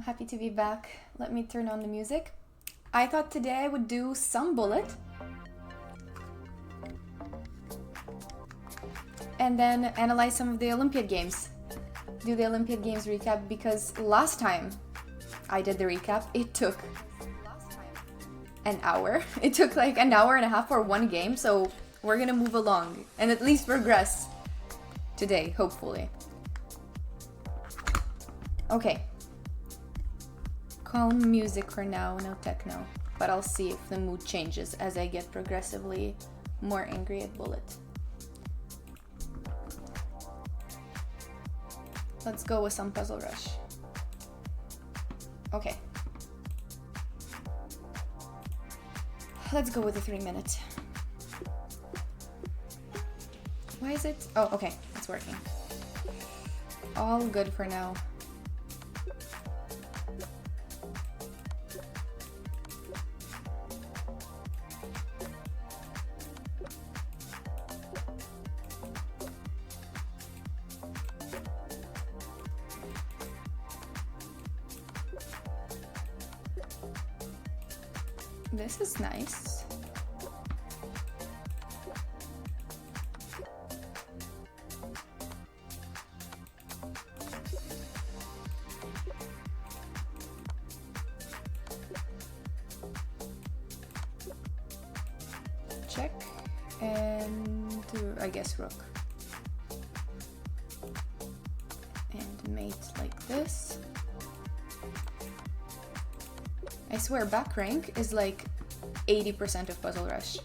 happy to be back. Let me turn on the music. I thought today I would do some bullet. And then analyze some of the Olympiad games. Do the Olympiad games recap, because last time I did the recap, it took an hour. It took like an hour and a half for one game, so we're gonna move along and at least progress today, hopefully. Okay. Calm music for now, no techno. But I'll see if the mood changes as I get progressively more angry at bullet. Let's go with some Puzzle Rush. Okay. Let's go with a 3 minute. Why is it? Oh, okay, it's working. All good for now. This is nice. Check and I guess rook. And mate like this. I swear back rank is like 80% of Puzzle Rush.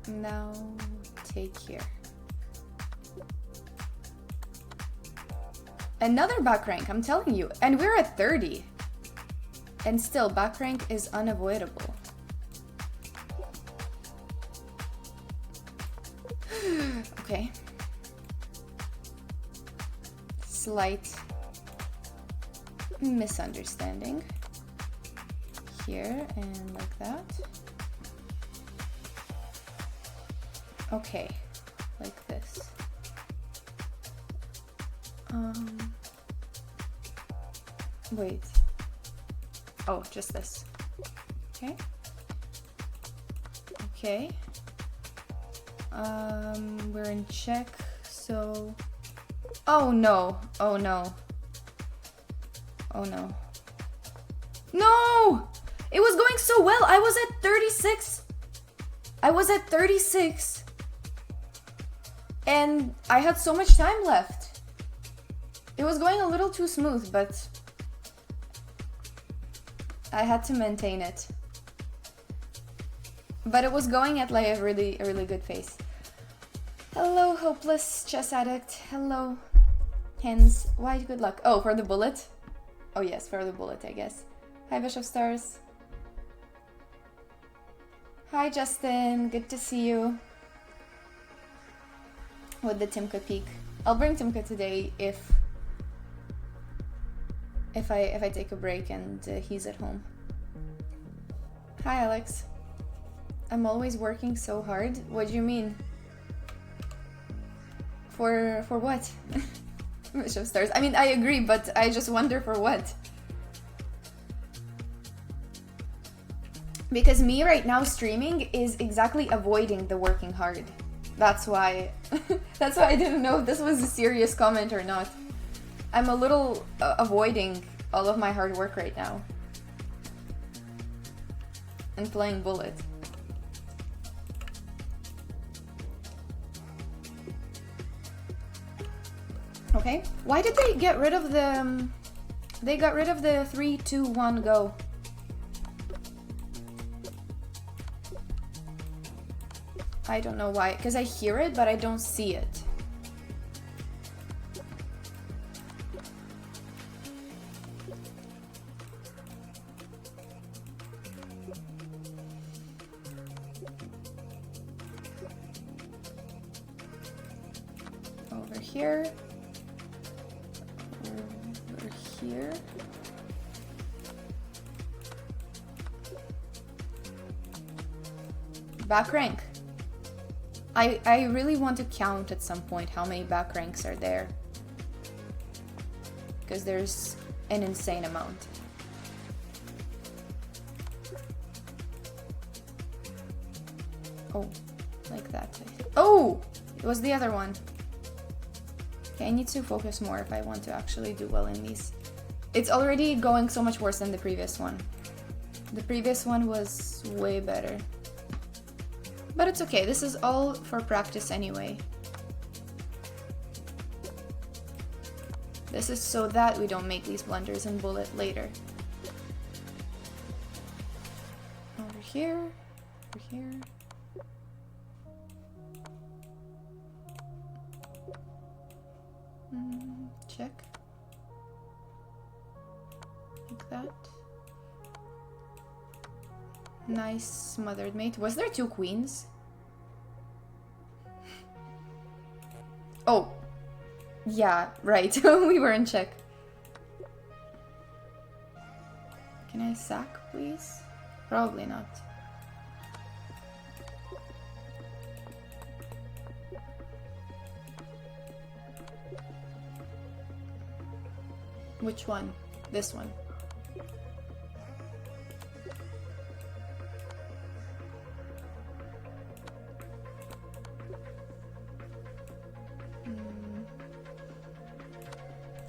Now take here. Another back rank, I'm telling you. And we're at 30. And still, back rank is unavoidable. Okay. Slight misunderstanding. Here and like that. Okay, like this. Wait. Oh, just this. Okay. Okay. We're in check, so... Oh no! Oh no. Oh no. No! It was going so well! I was at 36! I was at 36! And I had so much time left. It was going a little too smooth, but... I had to maintain it. But it was going at like a really good pace. Hello, hopeless chess addict. Hello, hens. Why good luck? Oh, for the bullet? Oh yes, for the bullet, I guess. Hi, Bishop Stars. Hi, Justin. Good to see you. With the Timka peak. I'll bring Timka today if I take a break and he's at home. Hi, Alex. I'm always working so hard. What do you mean? For what? Bishop Stars. I mean, I agree, but I just wonder for what. Because me right now streaming is exactly avoiding the working hard. That's why. That's why I didn't know if this was a serious comment or not. I'm a little avoiding all of my hard work right now. And playing bullet. Okay, why did they get rid of the... They got rid of the 3, 2, 1, go. I don't know why, because I hear it, but I don't see it. Over here. Over here. Back rank. I really want to count at some point how many back ranks are there. Because there's an insane amount. Oh, like that. Oh! It was the other one. Okay, I need to focus more if I want to actually do well in these. It's already going so much worse than the previous one. The previous one was way better. But it's okay, this is all for practice anyway. This is so that we don't make these blunders in bullet later. Over here, over here. Check. Like that. Nice smothered mate. Was there 2 queens? Oh. Yeah, right. We were in check. Can I sack, please? Probably not. Which one? This one.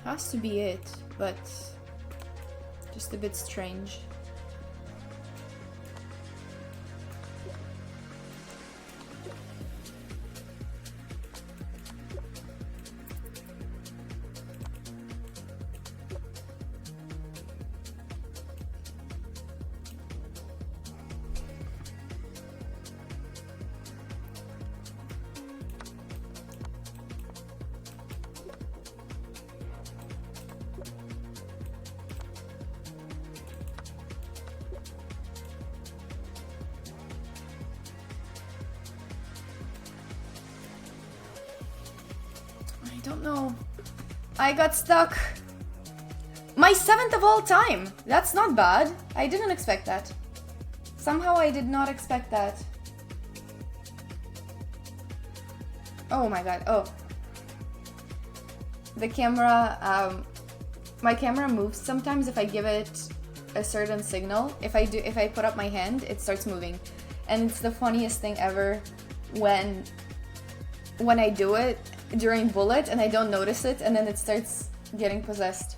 Has to be it, but just a bit strange. I don't know. I got stuck. My 7th of all time. That's not bad. I didn't expect that. Somehow I did not expect that. Oh my god. Oh. The camera, my camera moves sometimes if I give it a certain signal. If I put up my hand, it starts moving. And it's the funniest thing ever when I do it during bullet and I don't notice it and then it starts getting possessed.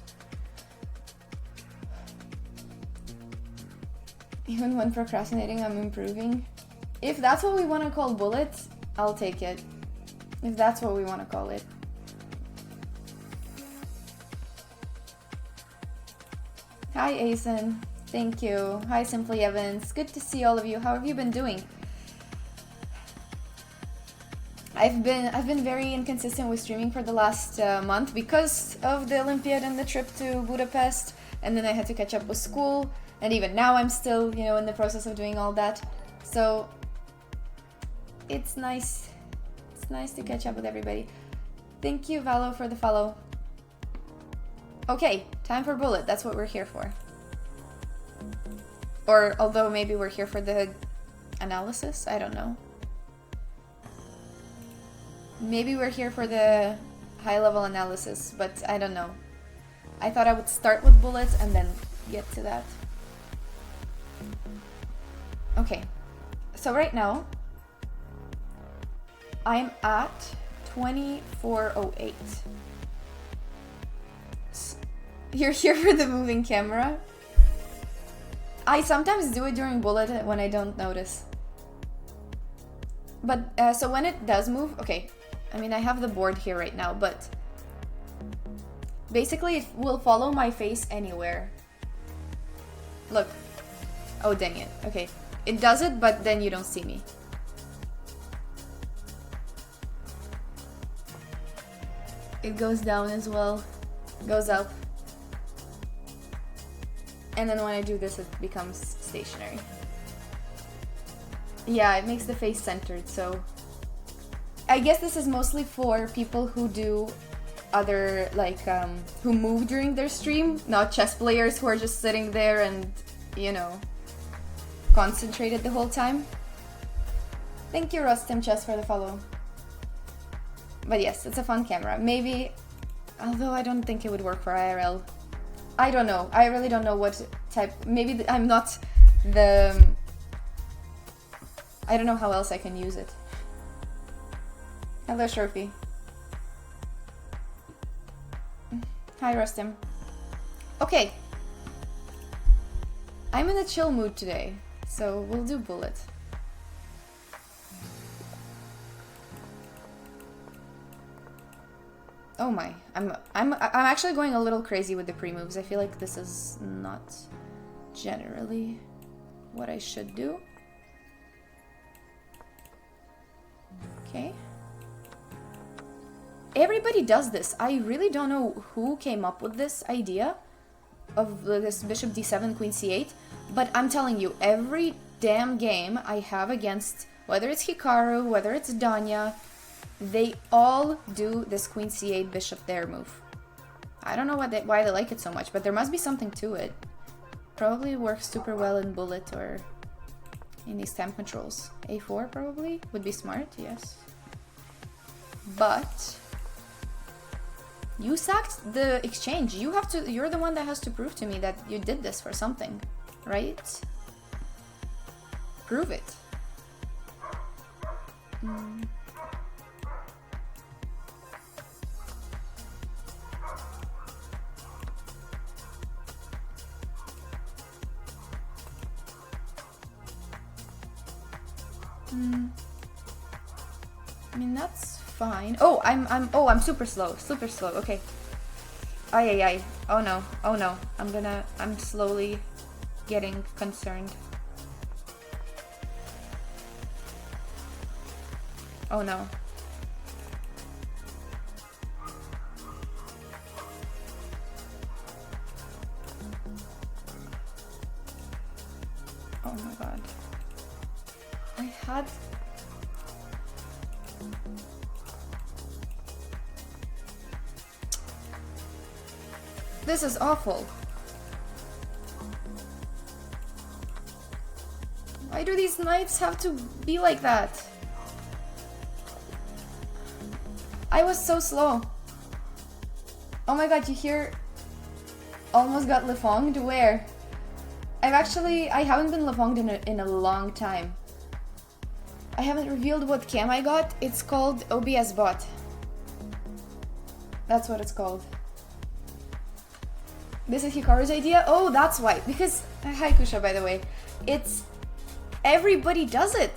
Even when procrastinating, I'm improving. If that's what we want to call bullet, I'll take it. If that's what we want to call it. Hi Asen, thank you. Hi Simply Evans, good to see all of you. How have you been doing? I've been very inconsistent with streaming for the last month because of the Olympiad and the trip to Budapest, and then I had to catch up with school, and even now I'm still, you know, in the process of doing all that. So it's nice. It's nice to catch up with everybody. Thank you, Valo, for the follow. Okay, time for bullet. That's what we're here for. Or although maybe we're here for the analysis, I don't know. Maybe we're here for the high-level analysis, but I don't know. I thought I would start with bullets and then get to that. Okay, so right now, I'm at 2408. You're here for the moving camera? I sometimes do it during bullet when I don't notice. But, so when it does move, okay. I mean, I have the board here right now, but basically it will follow my face anywhere. Look. Oh, dang it. Okay. It does it, but then you don't see me. It goes down as well. Goes up. And then when I do this, it becomes stationary. Yeah, it makes the face centered, so I guess this is mostly for people who do other, like, who move during their stream, not chess players who are just sitting there and, you know, concentrated the whole time. Thank you, Rostam Chess, for the follow. But yes, it's a fun camera. Maybe, although I don't think it would work for IRL. I don't know. I really don't know what type. Maybe I'm not the... I don't know how else I can use it. Hello, Sharpie. Hi, Rustim. Okay. I'm in a chill mood today, so we'll do bullet. Oh my, I'm actually going a little crazy with the pre-moves. I feel like this is not generally what I should do. Okay. Everybody does this. I really don't know who came up with this idea of this bishop d7, queen c8, but I'm telling you, every damn game I have against, whether it's Hikaru, whether it's Danya, they all do this queen c8, bishop there move. I don't know why they like it so much, but there must be something to it. Probably works super well in bullet or in these temp controls. a4 probably would be smart, yes. But you sacked the exchange. You're the one that has to prove to me that you did this for something, right? Prove it. I mean, that's fine. Oh, I'm super slow. Super slow. Okay. Ay, ay, ay. Oh no. Oh no. I'm slowly getting concerned. Oh no. Oh my god. I had... This is awful. Why do these knights have to be like that? I was so slow. Oh my god, you hear? Almost got lefonged? Where? I haven't been lefonged in a long time. I haven't revealed what cam I got. It's called OBS bot. That's what it's called. This is Hikaru's idea? Oh, that's why. Because, hi Kusha, by the way. It's, everybody does it.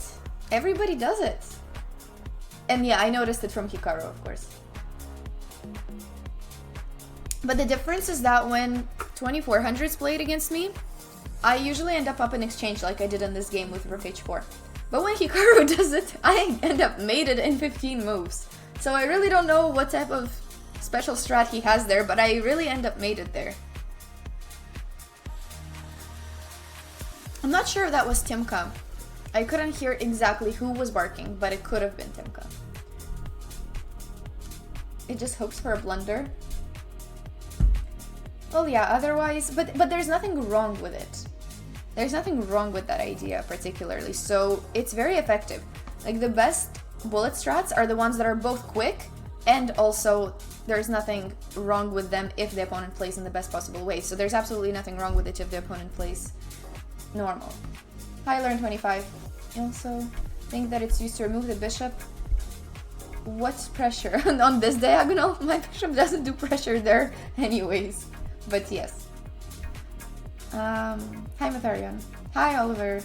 Everybody does it. And yeah, I noticed it from Hikaru, of course. But the difference is that when 2400s played against me, I usually end up in exchange like I did in this game with Rook h4. But when Hikaru does it, I end up mated in 15 moves. So I really don't know what type of special strat he has there, but I really end up mated there. I'm not sure if that was Timka. I couldn't hear exactly who was barking, but it could have been Timka. It just hopes for a blunder. Well, yeah, otherwise, but there's nothing wrong with it. There's nothing wrong with that idea particularly, so it's very effective. Like, the best bullet strats are the ones that are both quick, and also there's nothing wrong with them if the opponent plays in the best possible way. So there's absolutely nothing wrong with it if the opponent plays normal. Hi, Learn25. I also think that it's used to remove the bishop. What's pressure? On this diagonal? My bishop doesn't do pressure there anyways. But yes. Hi, Matharion. Hi, Oliver.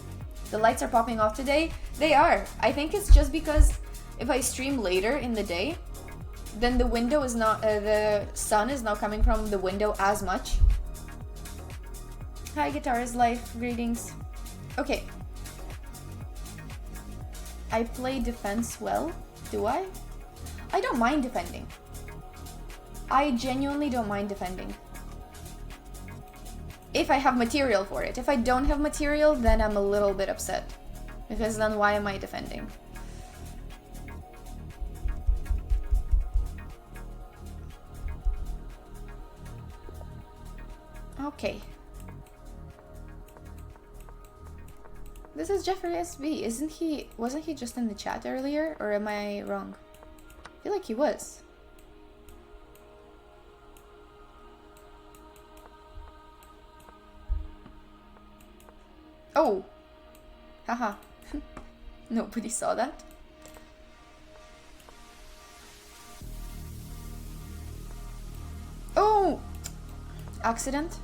The lights are popping off today? They are. I think it's just because if I stream later in the day, then the window is not, the sun is not coming from the window as much. Hi, Guitar's Life. Greetings. Okay. I play defense well. Do I? I don't mind defending. I genuinely don't mind defending. If I have material for it. If I don't have material, then I'm a little bit upset. Because then why am I defending? Okay. This is Jeffrey SV. Wasn't he just in the chat earlier? Or am I wrong? I feel like he was. Oh! Haha. Nobody saw that. Oh! Accident.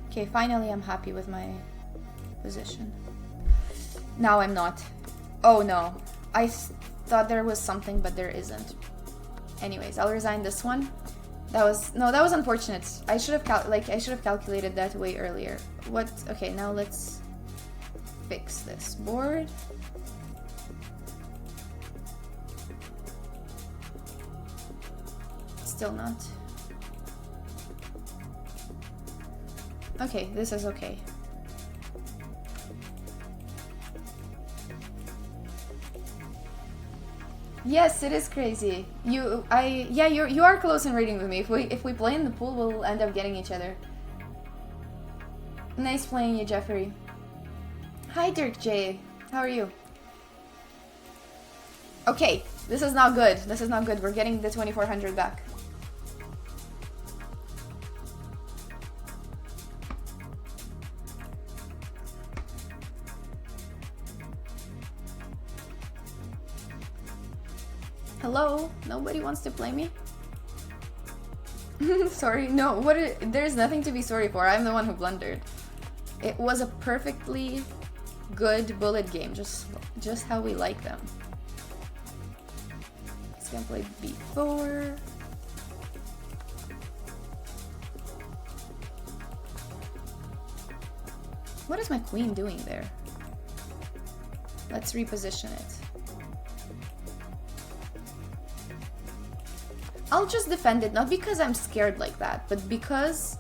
Okay, finally I'm happy with my position. Now I'm not. Oh no. I thought there was something, but there isn't. Anyways, I'll resign this one. That was unfortunate. I should have calculated that way earlier. What? Okay, now let's fix this board. Still not. Okay, this is okay. Yes, it is crazy. You are close in rating with me. If we play in the pool, we'll end up getting each other. Nice playing you, Jeffrey. Hi, Dirk J. How are you? Okay, this is not good. This is not good. We're getting the 2400 back. Hello? Nobody wants to play me? Sorry, no, there's nothing to be sorry for. I'm the one who blundered. It was a perfectly good bullet game, just how we like them. He's gonna play b4. What is my queen doing there? Let's reposition it. I'll just defend it, not because I'm scared like that, but because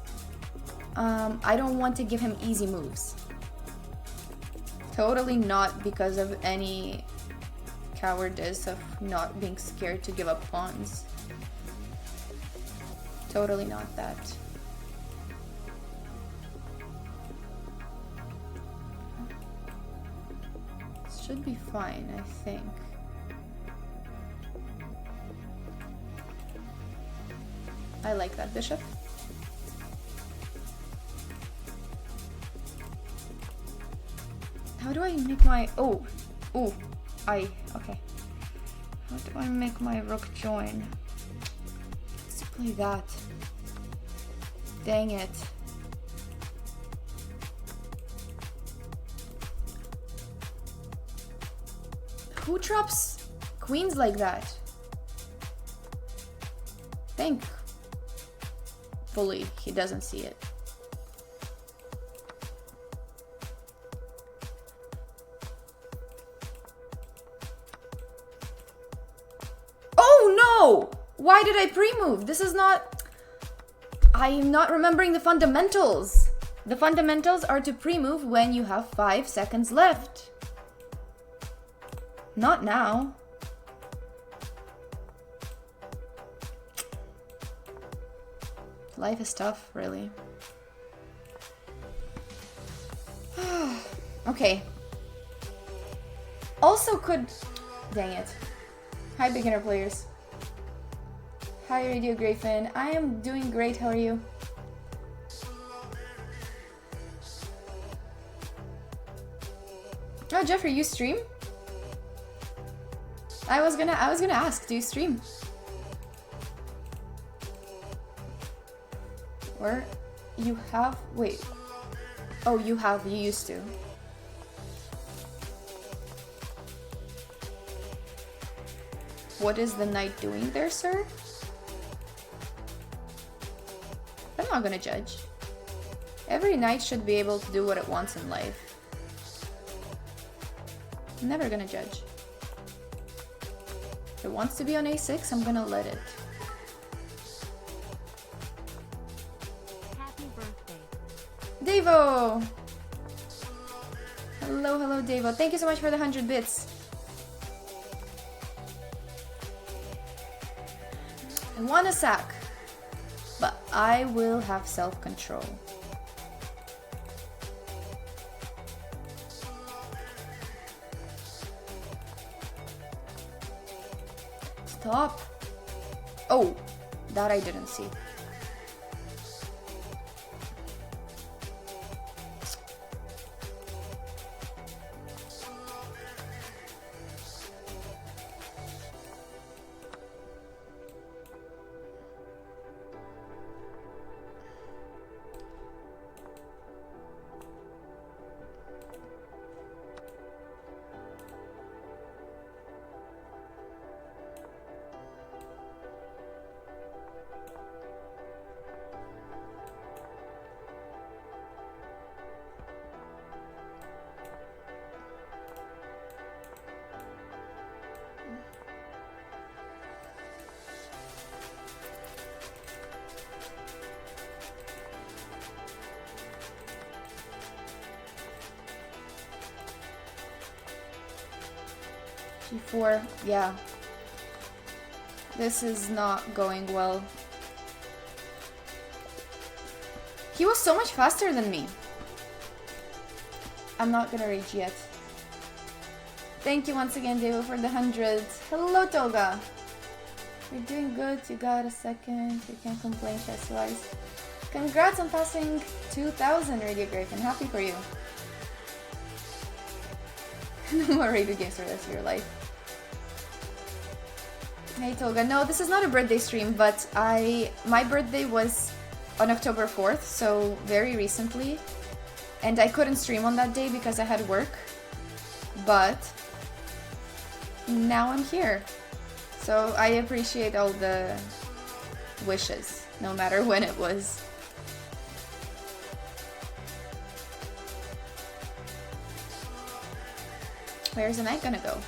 I don't want to give him easy moves. Totally not because of any cowardice of not being scared to give up pawns. Totally not that. This should be fine, I think. I like that bishop. How do I make my... okay. How do I make my rook join? Let's play that. Dang it. Who drops queens like that? Thankfully, he doesn't see it. Oh no! Why did I pre-move? This is not... I am not remembering the fundamentals. The fundamentals are to pre-move when you have 5 seconds left. Not now. Life is tough, really. Okay. Also could... Dang it. Hi, beginner players. Hi, Radio Grayfin. I am doing great. How are you? Oh, Jeffrey, you stream? I was gonna ask, do you stream? Or you have... Wait. Oh, you used to. What is the knight doing there, sir? I'm not gonna judge. Every knight should be able to do what it wants in life. I'm never gonna judge. If it wants to be on a6, I'm gonna let it. Devo! Hello, hello, Devo. Thank you so much for the 100 bits. I want a sack, but I will have self-control. Stop! Oh, that I didn't see. G4, yeah. This is not going well. He was so much faster than me. I'm not gonna rage yet. Thank you once again, Devo, for the 100. Hello, Toga. You're doing good. You got a second. You can't complain chess-wise. Congrats on passing 2,000, Radio Griffin. Happy for you. No more rated games for the rest of your life. Hey Toga, no, this is not a birthday stream, but my birthday was on October 4th, so very recently. And I couldn't stream on that day because I had work. But now I'm here. So I appreciate all the wishes, no matter when it was. Where's the knight gonna go?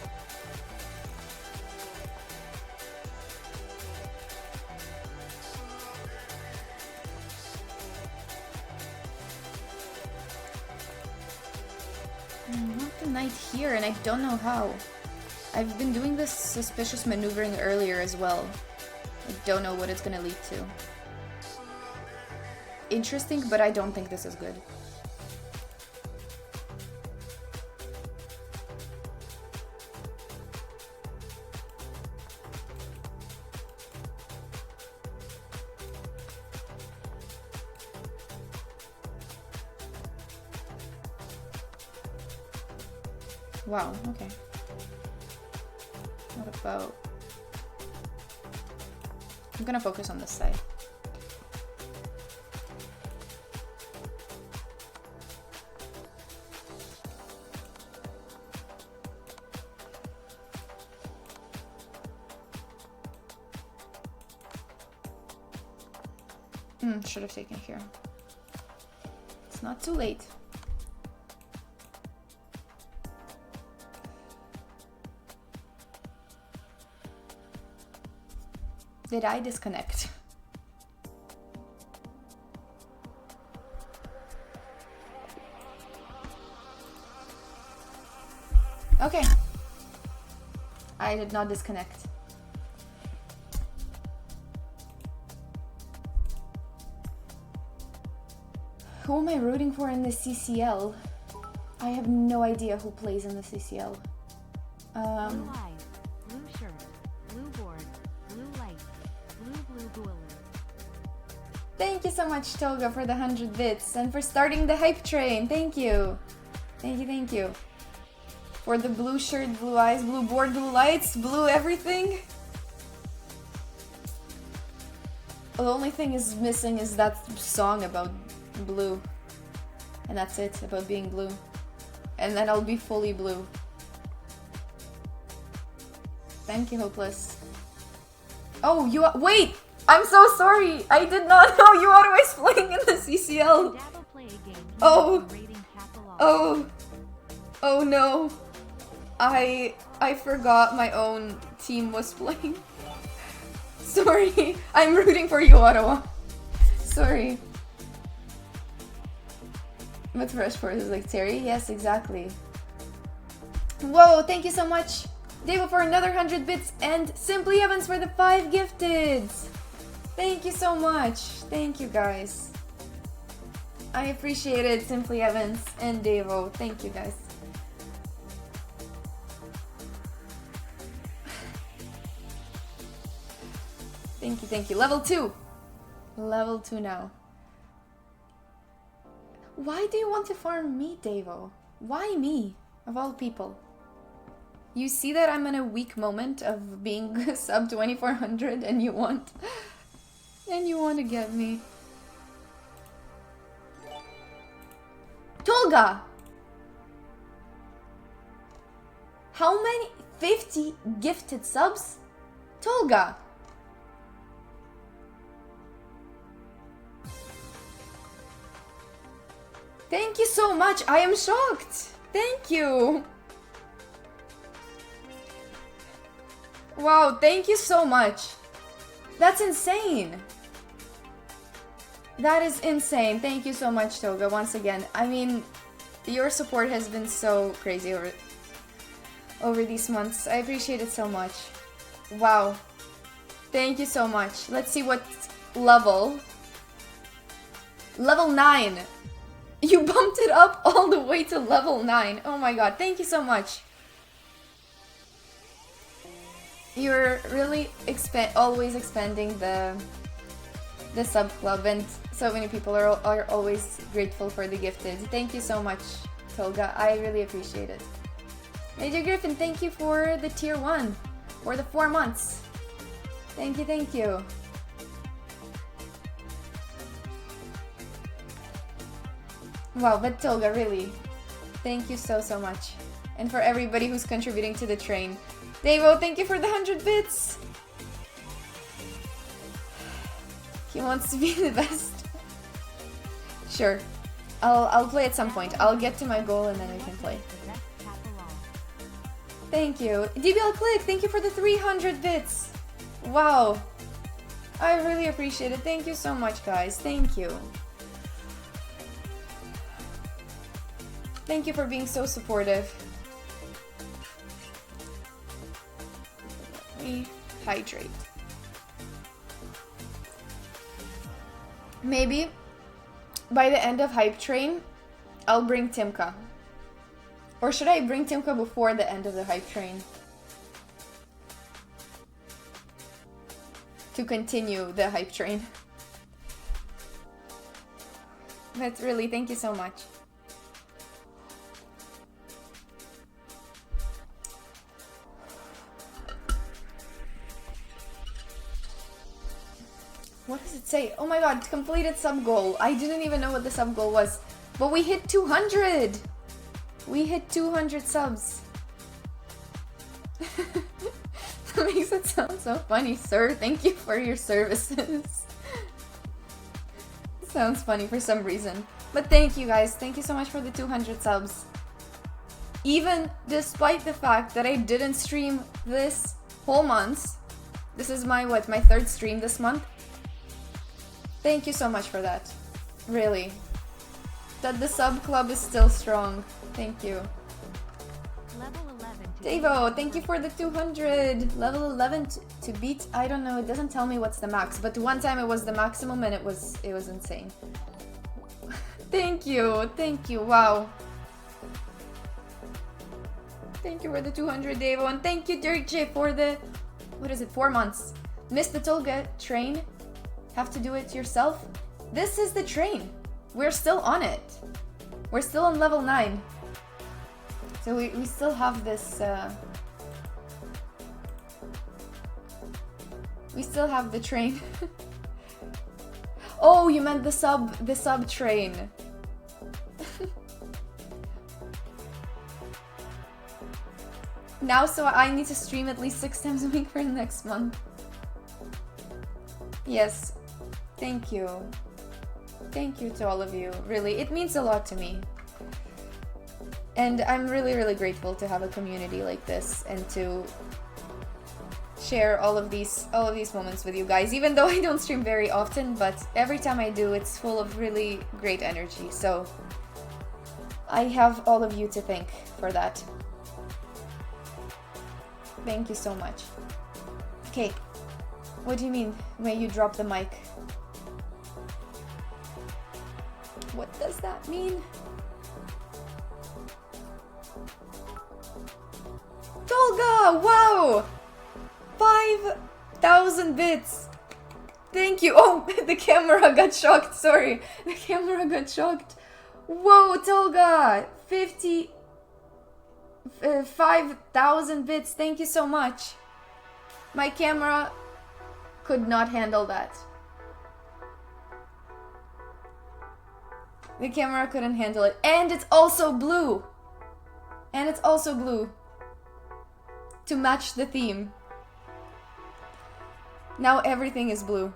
I want the knight here, and I don't know how. I've been doing this suspicious maneuvering earlier as well. I don't know what it's gonna lead to. Interesting, but I don't think this is good. Wow, okay. What about... I'm gonna focus on this side. Should have taken here. It's not too late. Did I disconnect? Okay. I did not disconnect. Who am I rooting for in the CCL? I have no idea who plays in the CCL. Blue eyes, blue shirt, blue board, blue light, blue cooler. Thank you so much, Toga, for the 100 bits and for starting the hype train. Thank you. Thank you, thank you. For the blue shirt, blue eyes, blue board, blue lights, blue everything. The only thing is missing is that song about blue. And that's it, about being blue. And then I'll be fully blue. Thank you, Hopeless. Oh, you wait! I'm so sorry! I did not know you are always playing in the CCL! Oh! Oh! Oh no! I forgot my own team was playing. Sorry, I'm rooting for you, Ottawa. Sorry. But Fresh Force is like Terry. Yes, exactly. Whoa, thank you so much, Devo, for another 100 bits, and Simply Evans for the 5 gifted. Thank you so much. Thank you, guys. I appreciate it, Simply Evans and Devo. Thank you, guys. Thank you, thank you. Level 2. Level 2 now. Why do you want to farm me, Devo? Why me, of all people? You see that I'm in a weak moment of being sub 2400 and you want to get me. Tolga! How many? 50 gifted subs? Tolga! Thank you so much. I am shocked. Thank you. Wow, thank you so much. That's insane. That is insane. Thank you so much, Toga, once again. I mean, your support has been so crazy over these months. I appreciate it so much. Wow. Thank you so much. Let's see what level. Level 9. You bumped it up all the way to level 9. Oh my god, thank you so much. You're really always expanding the sub club, and so many people are always grateful for the gifted. Thank you so much, Tolga. I really appreciate it. Major Griffin, thank you for the tier 1 for the 4 months. Thank you, thank you. Wow, but Tolga, really, thank you so much. And for everybody who's contributing to the train. Devo, thank you for the 100 bits! He wants to be the best. Sure. I'll play at some point. I'll get to my goal and then we can play. Thank you. DBL Click, thank you for the 300 bits! Wow. I really appreciate it. Thank you so much, guys. Thank you. Thank you for being so supportive. Let me hydrate. Maybe by the end of Hype Train, I'll bring Timka. Or should I bring Timka before the end of the Hype Train? To continue the Hype Train. But really, thank you so much. What does it say? Oh my god, completed sub goal. I didn't even know what the sub goal was. But we hit 200! We hit 200 subs. That makes it sound so funny, sir. Thank you for your services. Sounds funny for some reason. But thank you guys. Thank you so much for the 200 subs. Even despite the fact that I didn't stream this whole month. This is my, what, my 3rd stream this month. Thank you so much for that. Really. That the sub club is still strong. Thank you. Level 11 to Devo, thank you for the 200. Level 11 to beat. I don't know. It doesn't tell me what's the max. But one time it was the maximum and it was insane. Thank you. Thank you. Wow. Thank you for the 200, Devo. And thank you, Dirk J, for the... What is it? 4 months. Missed the Tolga train. Have to do it yourself? This is the train. We're still on it. We're still on level 9. So we still have this... we still have the train. Oh, you meant the sub train. Now, so I need to stream at least 6 times a week for the next month. Yes. Thank you. Thank you to all of you. Really, it means a lot to me. And I'm really, really grateful to have a community like this and to share all of these moments with you guys. Even though I don't stream very often, but every time I do, it's full of really great energy. So I have all of you to thank for that. Thank you so much. Okay, what do you mean? May you drop the mic? What does that mean? Tolga! Wow! 5,000 bits! Thank you! Oh, the camera got shocked, sorry. The camera got shocked. Whoa, Tolga! 5,000 bits, thank you so much. My camera could not handle that. The camera couldn't handle it. And it's also blue! And it's also blue. To match the theme. Now everything is blue.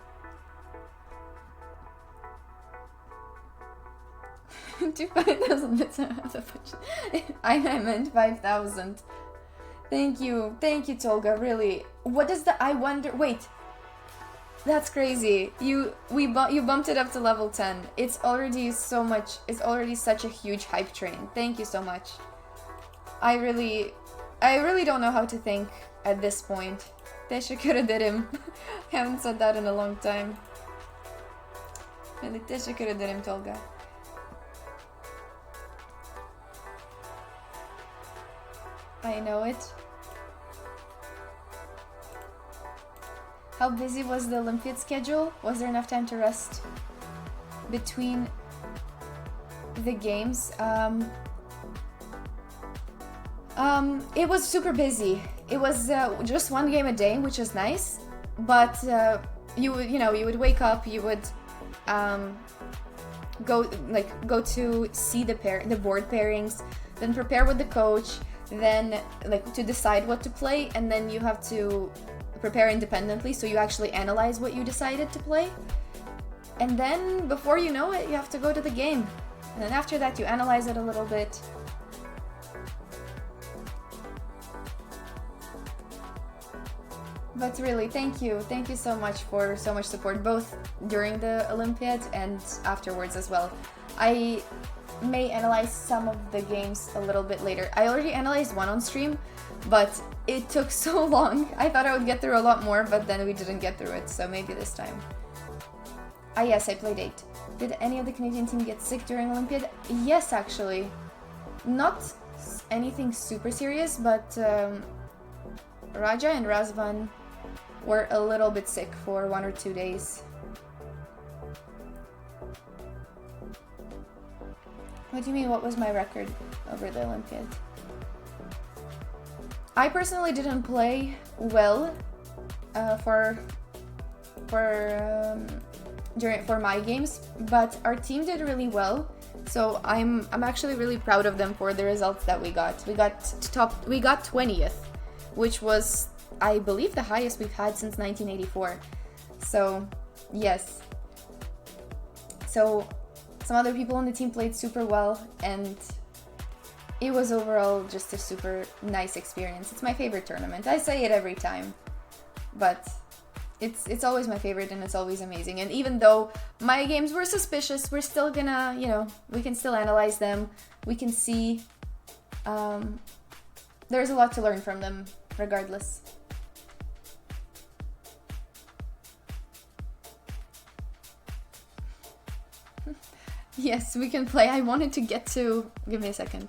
5,000 bits. I meant 5,000. Thank you, Tolga. Really. What does the? I wonder. Wait, that's crazy. You bumped it up to level 10. It's already so much. It's already such a huge hype train. Thank you so much. I really don't know how to think at this point. Tesha coulda did him. Haven't said that in a long time. Really, Tesha coulda did him, Tolga. I know it. How busy was the Olympiad schedule? Was there enough time to rest between the games? It was super busy. It was just one game a day, which is nice. But you would wake up, you would go to see the board pairings, then prepare with the coach, then to decide what to play, and then you have to prepare independently, so you actually analyze what you decided to play. And then before you know it, you have to go to the game. And then after that, you analyze it a little bit. But really, thank you so much for so much support, both during the Olympiad and afterwards as well. I may analyze some of the games a little bit later. I already analyzed one on stream, but it took so long. I thought I would get through a lot more, but then we didn't get through it, so maybe this time. Ah yes, I played 8. Did any of the Canadian team get sick during Olympiad? Yes, actually. Not anything super serious, but Raja and Razvan were a little bit sick for 1 or 2 days. What do you mean, what was my record over the Olympiad? I personally didn't play well for my games, but our team did really well. So I'm actually really proud of them for the results that we got. We got 20th, which was, I believe, the highest we've had since 1984. So yes. So some other people on the team played super well, and it was overall just a super nice experience. It's my favorite tournament. I say it every time, but it's always my favorite, and it's always amazing. And even though my games were suspicious, we're still gonna, we can still analyze them. We can see there's a lot to learn from them regardless. Yes, we can play. I wanted to get to... Give me a second.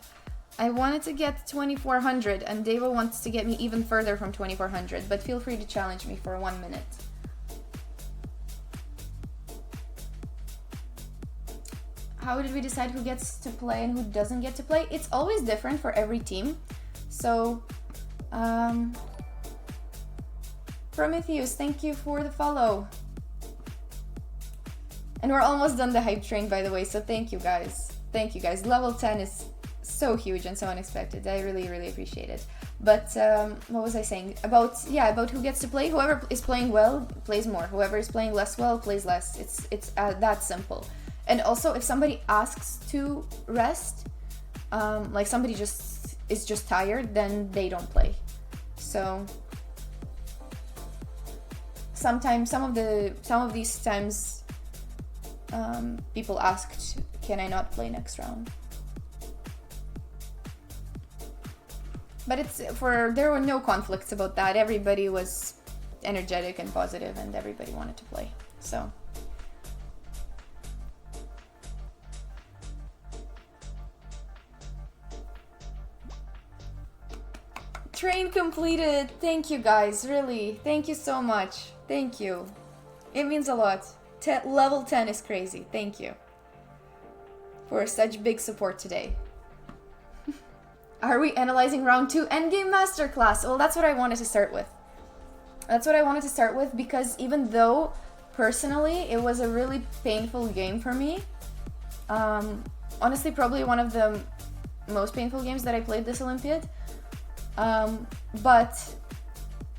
I wanted to get 2400, and Deva wants to get me even further from 2400, but feel free to challenge me for 1 minute. How did we decide who gets to play and who doesn't get to play? It's always different for every team. So, Prometheus, thank you for the follow. And we're almost done the hype train, by the way, so thank you guys. Thank you guys. Level 10 is so huge and so unexpected. I really, really appreciate it. But what was I saying? About who gets to play. Whoever is playing well plays more. Whoever is playing less well plays less. It's that simple. And also, if somebody asks to rest, like somebody is just tired, then they don't play. So sometimes, some of these times, people asked, can I not play next round? But there were no conflicts about that. Everybody was energetic and positive, and everybody wanted to play. So. Train completed. Thank you guys, really. Thank you so much. Thank you. It means a lot. Level 10 is crazy. Thank you for such big support today. Are we analyzing round 2 endgame masterclass? Well, that's what I wanted to start with. That's what I wanted to start with because even though personally it was a really painful game for me, honestly probably one of the most painful games that I played this Olympiad. But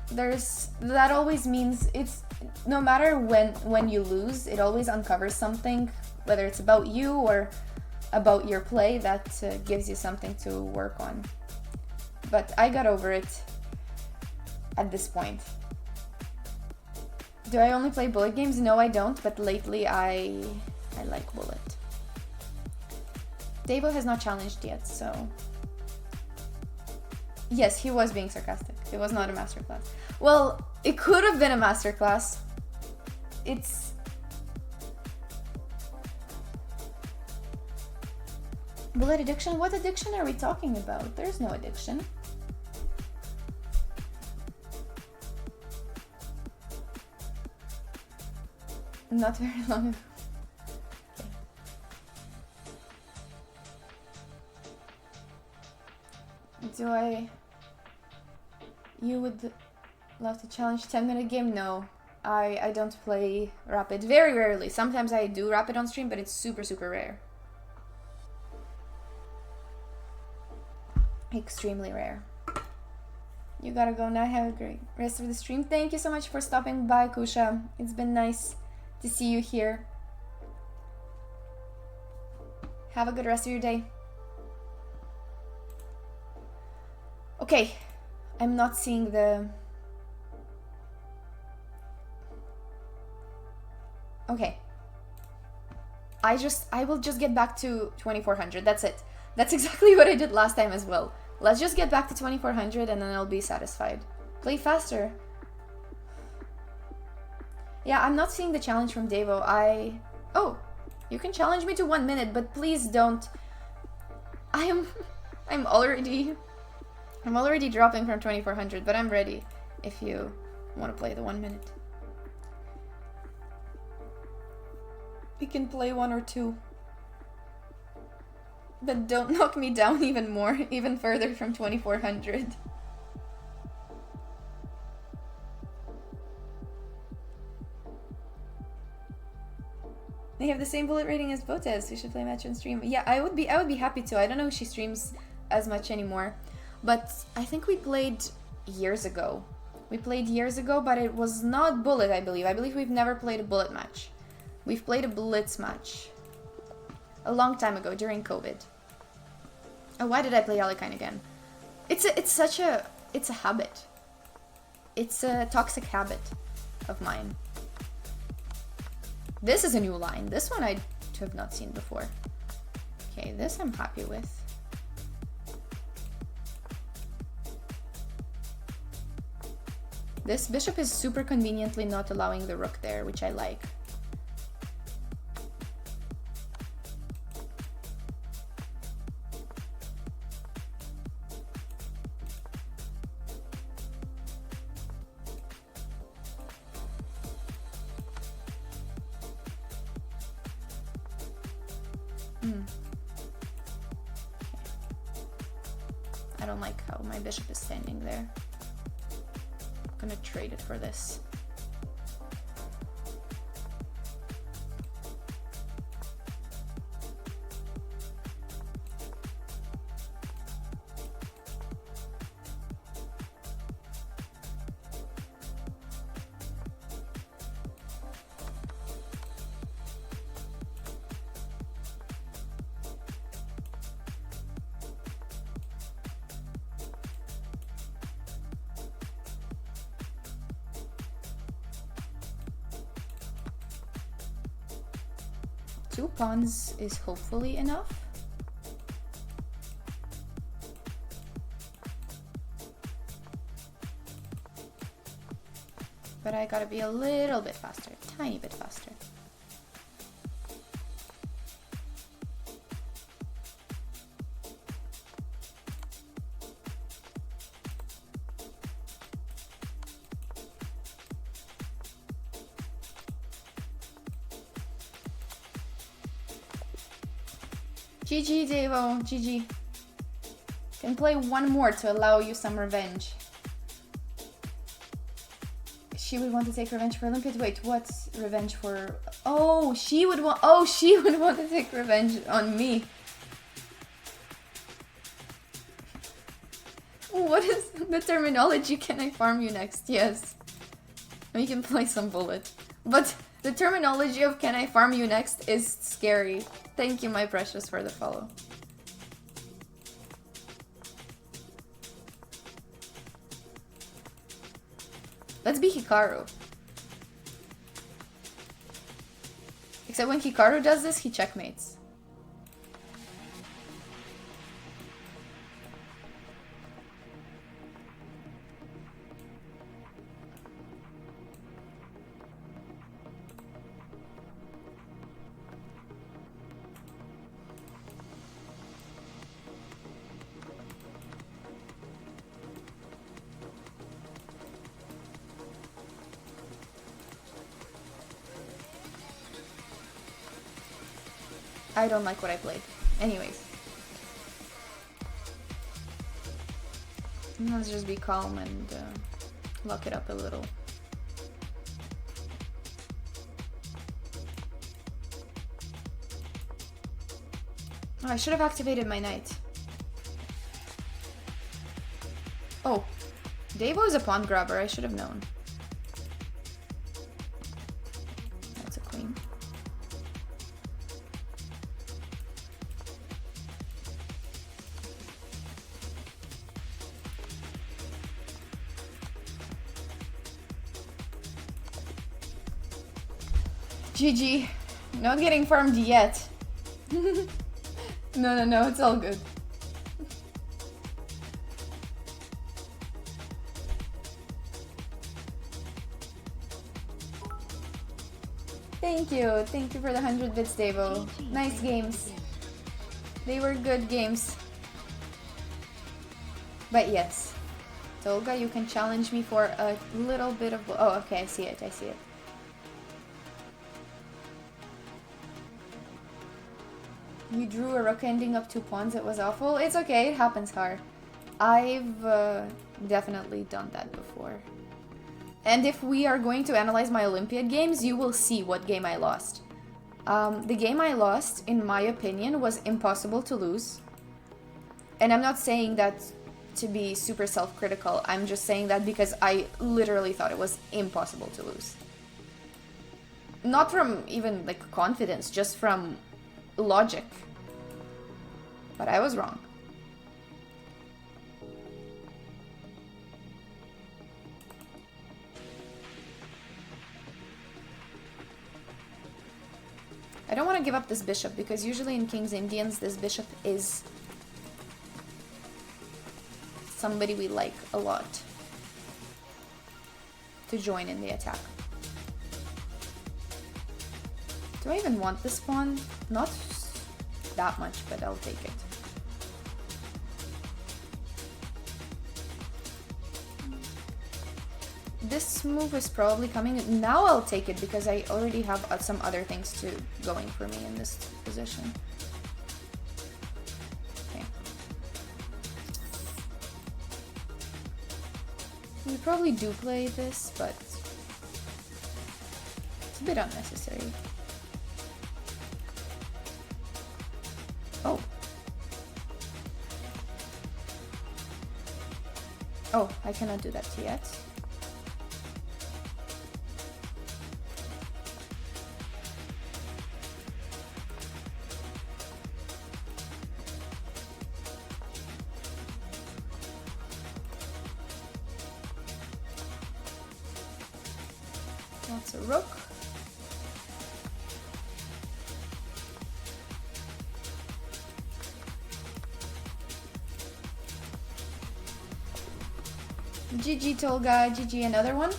that always means it's no matter when you lose, it always uncovers something, whether it's about you or about your play, that gives you something to work on. But I got over it at this point. Do I only play bullet games? No, I don't, but lately I like bullet. Davo has not challenged yet, so... Yes, he was being sarcastic. It was not a masterclass. Well, it could have been a masterclass. It's... Bullet addiction? What addiction are we talking about? There's no addiction. Not very long ago. Okay. You would love to challenge 10-minute game? No. I don't play Rapid. Very rarely. Sometimes I do Rapid on stream, but it's super, super rare. Extremely rare. You gotta go now. Have a great rest of the stream. Thank you so much for stopping by, Kusha. It's been nice to see you here. Have a good rest of your day. Okay, I'm not seeing the... Okay. I will just get back to 2400. That's it. That's exactly what I did last time as well. Let's just get back to 2400 and then I'll be satisfied. Play faster. Yeah, I'm not seeing the challenge from Davo. Oh, you can challenge me to 1 minute, but please don't. I'm already dropping from 2400, but I'm ready if you want to play the 1 minute. We can play 1 or 2. But don't knock me down even further from 2400. They have the same bullet rating as Botes. We should play a match on stream. Yeah, I would be happy to. I don't know if she streams as much anymore. But I think we played years ago. But it was not bullet, I believe. I believe we've never played a bullet match. We've played a blitz match. A long time ago, during COVID. Oh, why did I play Alikine again? It's a habit. It's a toxic habit of mine. This is a new line. This one I have not seen before. Okay, this I'm happy with. This bishop is super conveniently not allowing the rook there, which I like. I don't like how my bishop is standing there. I'm gonna trade it for this. Two pawns is hopefully enough. but I gotta be a little bit faster, tiny bit faster. GG, Devo, GG. Can play one more to allow you some revenge. She would want to take revenge for Olympiad. Wait, what's revenge for? Oh, she would want. Oh, she would want to take revenge on me. What is the terminology? Can I farm you next? Yes. We can play some bullet. But the terminology of can I farm you next is scary. Thank you, my precious, for the follow. Let's be Hikaru. Except when Hikaru does this, he checkmates. I don't like what I played. Anyways. Let's just be calm and lock it up a little. Oh, I should have activated my knight. Oh, Devo is a pawn grabber. I should have known. That's a queen. GG. Not getting farmed yet. No, it's all good. Thank you for the 100 bits, Devo. Nice games. They were good games. But yes. Tolga, you can challenge me for a little bit of... Oh, okay, I see it. You drew a rook ending up 2 pawns. It was awful. It's okay. It happens, Har. I've definitely done that before. And if we are going to analyze my Olympiad games, you will see what game I lost. The game I lost, in my opinion, was impossible to lose. And I'm not saying that to be super self-critical. I'm just saying that because I literally thought it was impossible to lose. Not from even, like, confidence, just from... logic. But I was wrong. I don't want to give up this bishop because usually in King's Indians this bishop is somebody we like a lot to join in the attack. Do I even want this pawn? Not that much, but I'll take it. This move is probably coming. Now I'll take it because I already have some other things going for me in this position. Okay. We probably do play this, but it's a bit unnecessary. Oh. Oh, I cannot do that yet. That's a rook. GG Tolga, GG another one.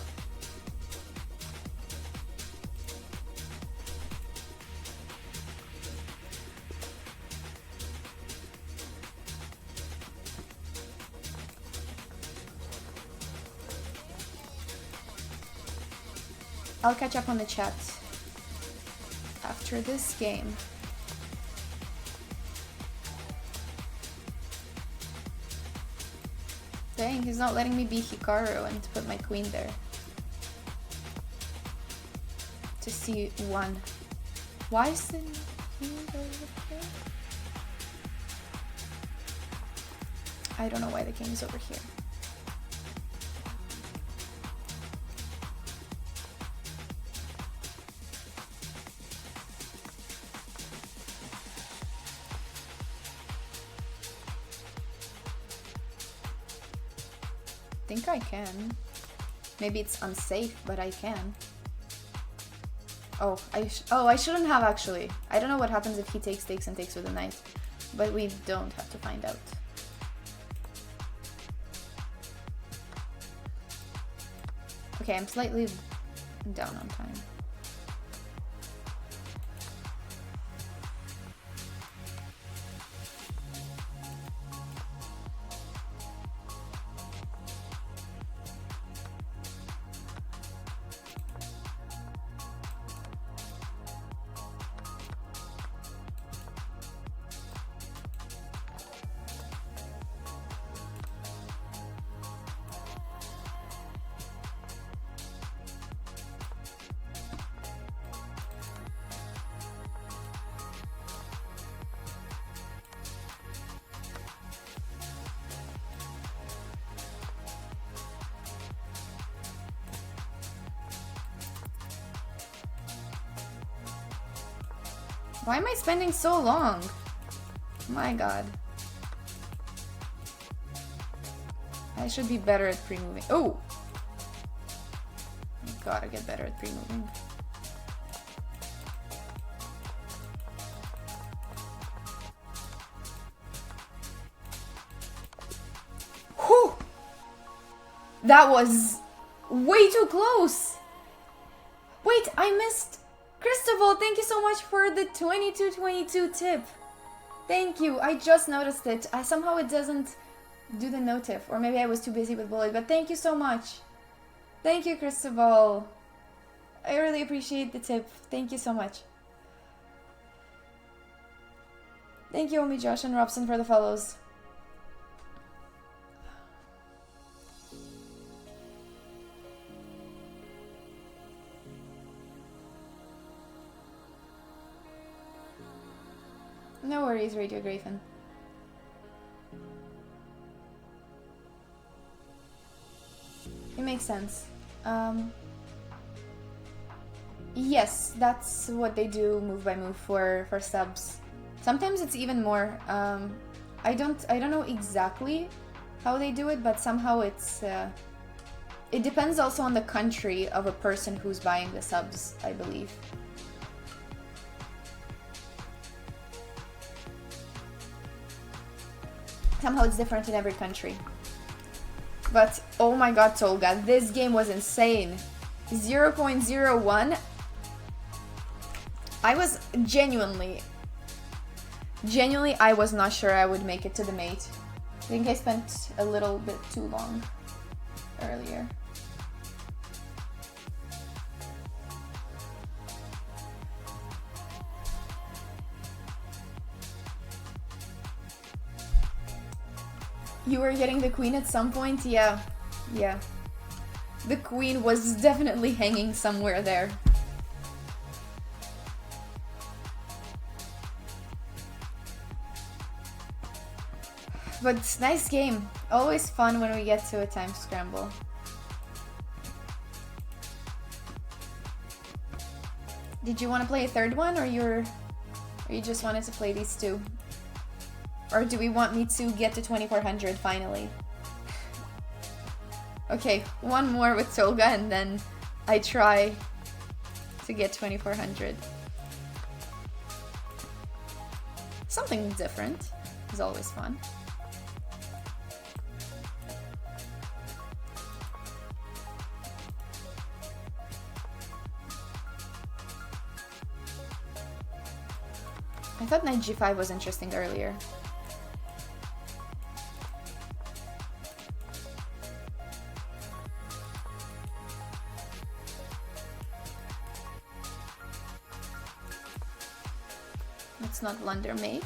I'll catch up on the chat after this game. Dang, he's not letting me be Hikaru and put my queen there. To C1. Why is the queen over here? I don't know why the king is over here. I think I can. Maybe it's unsafe, but I can. Oh, I shouldn't have actually. I don't know what happens if he takes and takes with a knight, but we don't have to find out. Okay, I'm slightly down on time. Why am I spending so long? My god. I should be better at pre-moving. Oh! I gotta get better at pre-moving. Whew! That was way too close! Wait, I missed... Cristobal, thank you so much for the 2222 tip. Thank you. I just noticed it. Somehow it doesn't do the notif, or maybe I was too busy with bullet, but thank you so much. Thank you, Cristobal. I really appreciate the tip. Thank you so much. Thank you, Omi, Josh, and Robson for the follows. No worries, Radio Grafen. It makes sense. Yes, that's what they do move by move for subs. Sometimes it's even more. I don't know exactly how they do it, but somehow it's it depends also on the country of a person who's buying the subs, I believe. Somehow it's different in every country. But oh my god, Tolga, this game was insane. 0.01. I was genuinely I was not sure I would make it to the mate. I think I spent a little bit too long earlier. You were getting the queen at some point? Yeah. Yeah. The queen was definitely hanging somewhere there. But nice game. Always fun when we get to a time scramble. Did you want to play a third one, or you just wanted to play these two? Or do we want me to get to 2400 finally? Okay, one more with Tolga and then I try to get 2400. Something different is always fun. I thought knight g5 was interesting earlier. It's not blunder mate.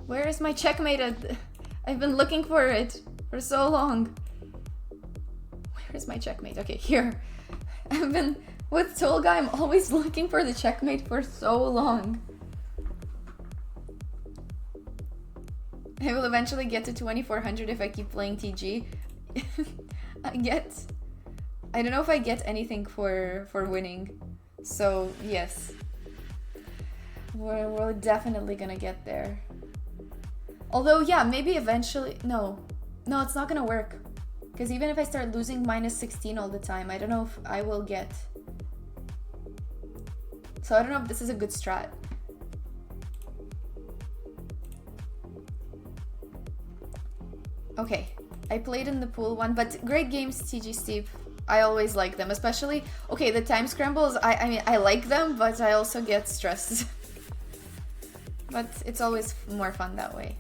Where is my checkmate? I've been looking for it for so long. Where is my checkmate? Okay, here. I've been with Tolga. I'm always looking for the checkmate for so long. I will eventually get to 2400 if I keep playing TG. I don't know if I get anything for winning. So yes, we're definitely gonna get there. Although, yeah, maybe eventually... No, it's not gonna work. Because even if I start losing minus 16 all the time, I don't know if I will get... So I don't know if this is a good strat. Okay, I played in the pool one, but great games, TG Steve. I always like them, especially... Okay, the time scrambles, I mean, I like them, but I also get stressed. But it's always more fun that way.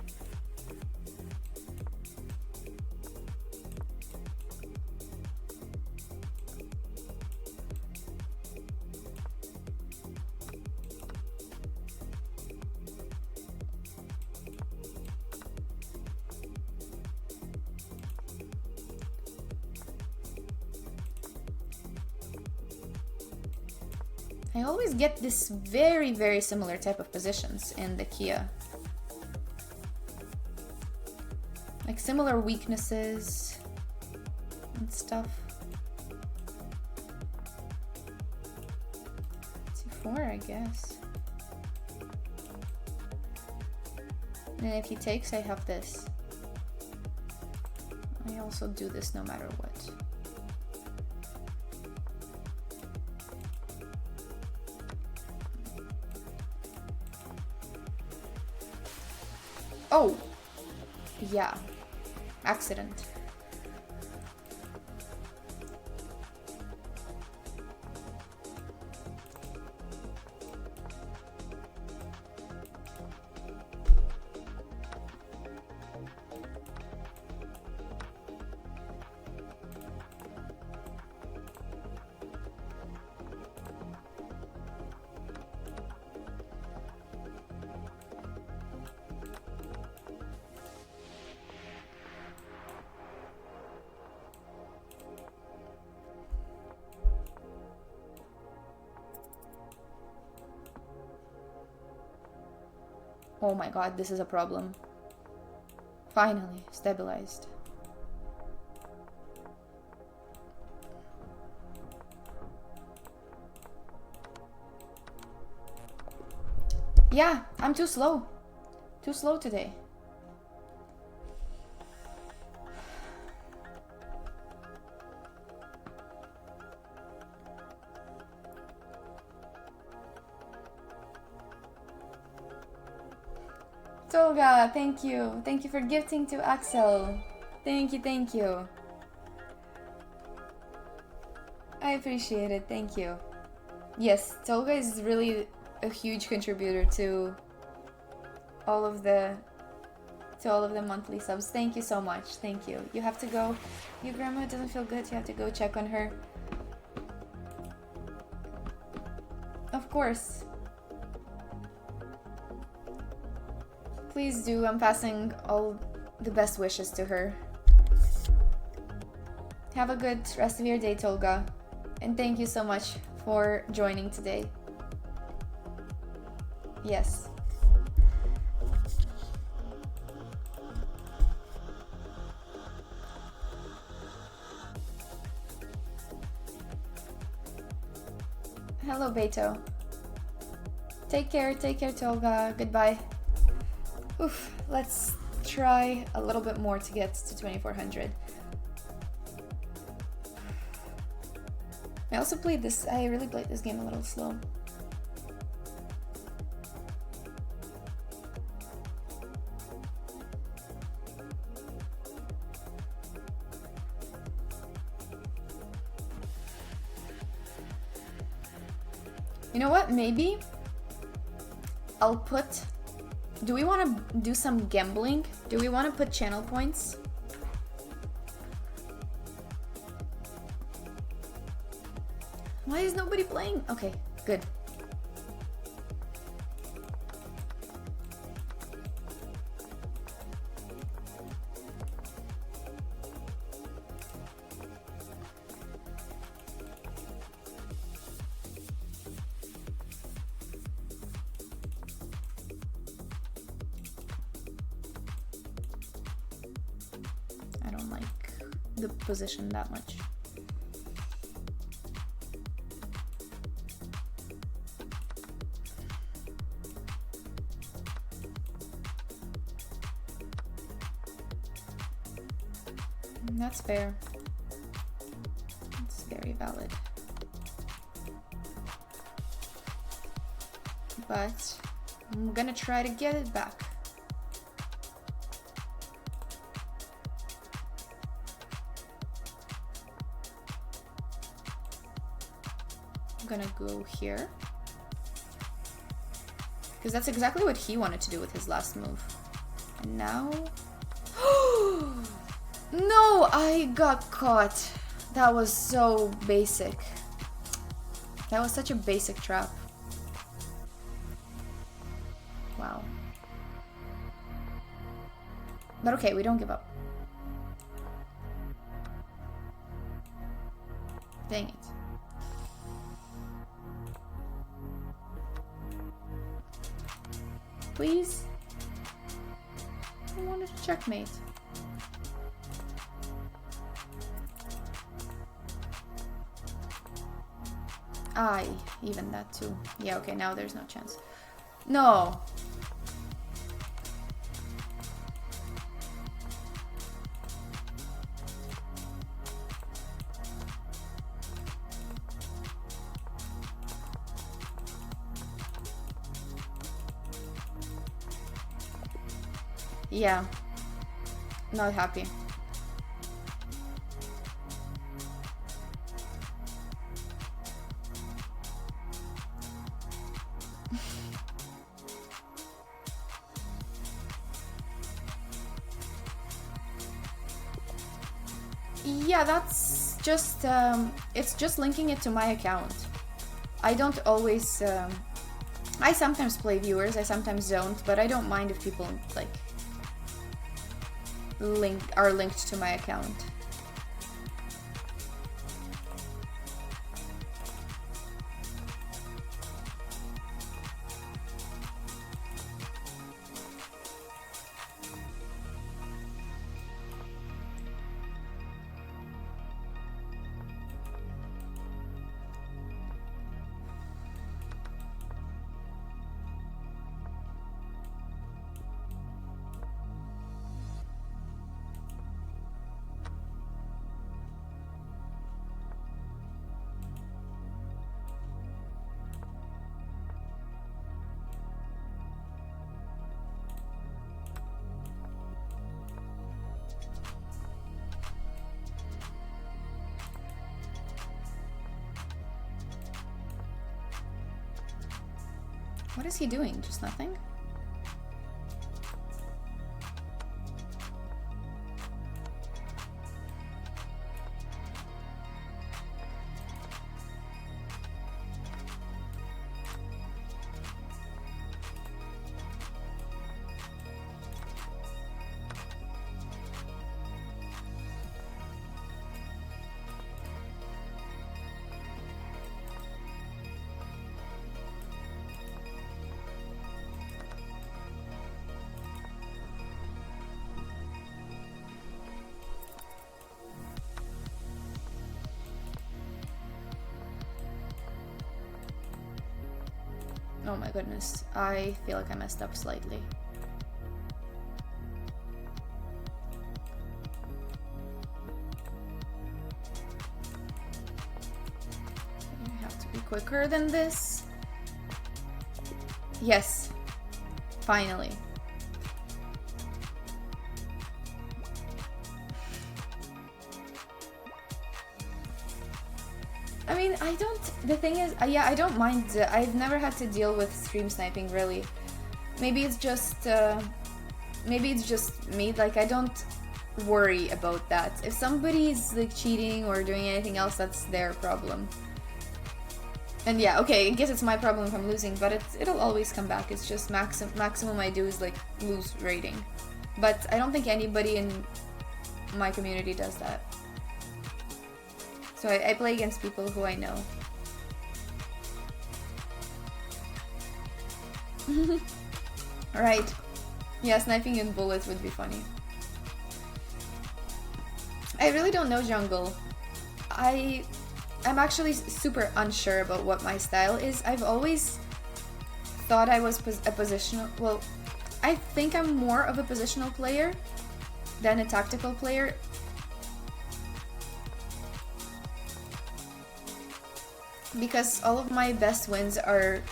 I always get this very, very similar type of positions in the Kia. Like similar weaknesses and stuff. C4, I guess. And if he takes, I have this. I also do this no matter what. Oh, yeah, accident. Oh my god, this is a problem. Finally, stabilized. Yeah, I'm too slow. Too slow today. Tolga, thank you. Thank you for gifting to Axel. Thank you, thank you. I appreciate it, thank you. Yes, Tolga is really a huge contributor to all of the monthly subs. Thank you so much. Thank you. You have to go. Your grandma doesn't feel good. You have to go check on her. Of course. Please do. I'm passing all the best wishes to her. Have a good rest of your day, Tolga. And thank you so much for joining today. Yes. Hello, Beto. Take care, Tolga. Goodbye. Oof, let's try a little bit more to get to 2400. I really played this game a little slow. You know what? Maybe I'll put... Do we want to do some gambling? Do we want to put channel points? Why is nobody playing? Okay, good. I don't like the position that much. That's fair. It's very valid. But I'm gonna try to get it back. I'm gonna go here. Because that's exactly what he wanted to do with his last move. And now... No, I got caught. That was so basic. That was such a basic trap. Wow. But okay, we don't give up. Dang it. Please? I wanted to checkmate. Even that too. Yeah, okay, now there's no chance. No! Yeah. Not happy. Yeah, that's just, it's just linking it to my account. I don't always, I sometimes play viewers, I sometimes don't, but I don't mind if people, like, are linked to my account. What is he doing? Just nothing? Oh my goodness, I feel like I messed up slightly. I have to be quicker than this. Yes, finally. I mean, the thing is, yeah, I don't mind. I've never had to deal with stream sniping, really. Maybe it's just me, like, I don't worry about that. If somebody's, like, cheating or doing anything else, that's their problem. And yeah, okay, I guess it's my problem if I'm losing, but it'll always come back. It's just maximum I do is, like, lose rating. But I don't think anybody in my community does that. So I play against people who I know. Right. Yeah, sniping in bullets would be funny. I really don't know jungle. I'm actually super unsure about what my style is. I've always thought I was a positional... Well, I think I'm more of a positional player than a tactical player. Because all of my best wins are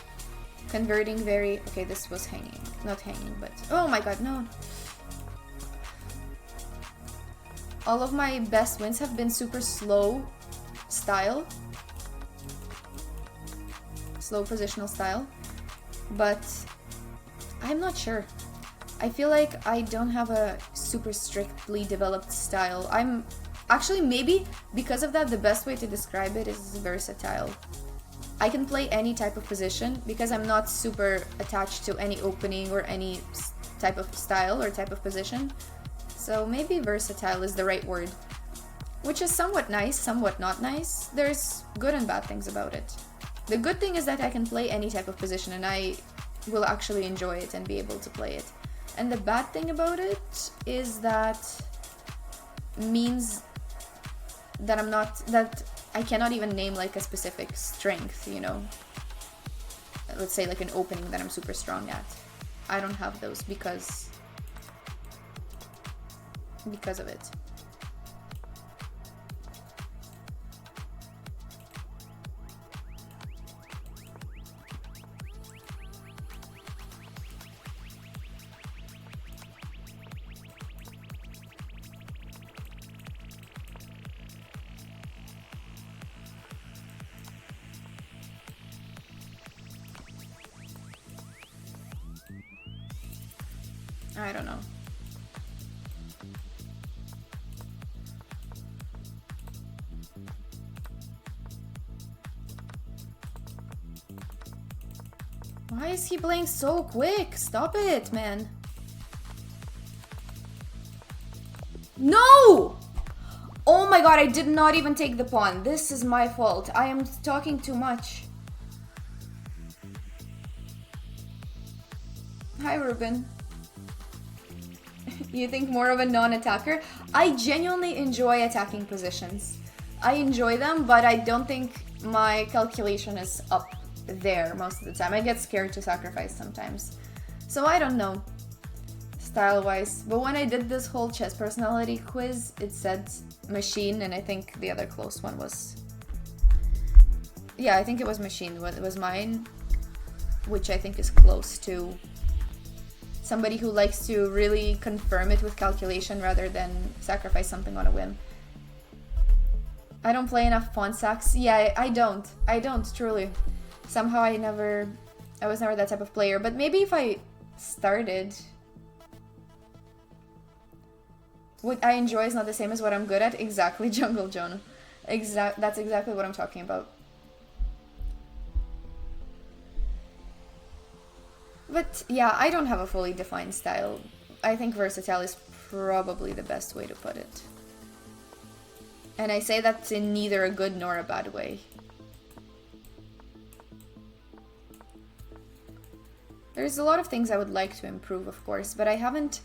converting very... Okay, this was hanging. Not hanging, but... Oh my god, no. All of my best wins have been super slow style. Slow positional style. But I'm not sure. I feel like I don't have a super strictly developed style. Actually, maybe because of that, the best way to describe it is versatile. I can play any type of position because I'm not super attached to any opening or any type of style or type of position. So maybe versatile is the right word. Which is somewhat nice, somewhat not nice. There's good and bad things about it. The good thing is that I can play any type of position and I will actually enjoy it and be able to play it. And the bad thing about it is that means that I cannot even name like a specific strength, you know? Let's say like an opening that I'm super strong at. I don't have those because of it. I don't know. Why is he playing so quick? Stop it, man. No! Oh my god, I did not even take the pawn. This is my fault. I am talking too much. Hi, Ruben. You think more of a non-attacker? I genuinely enjoy attacking positions. I enjoy them, but I don't think my calculation is up there most of the time. I get scared to sacrifice sometimes. So I don't know, style-wise. But when I did this whole chess personality quiz, it said machine, and I think the other close one was... Yeah, I think it was machine. It was mine, which I think is close to... somebody who likes to really confirm it with calculation rather than sacrifice something on a whim. I don't play enough pawn sacks. Yeah, I don't, truly. Somehow I was never that type of player, but maybe if I started... What I enjoy is not the same as what I'm good at. Exactly, Jungle Jonah. That's exactly what I'm talking about. But yeah, I don't have a fully defined style. I think versatile is probably the best way to put it. And I say that in neither a good nor a bad way. There's a lot of things I would like to improve, of course, but I haven't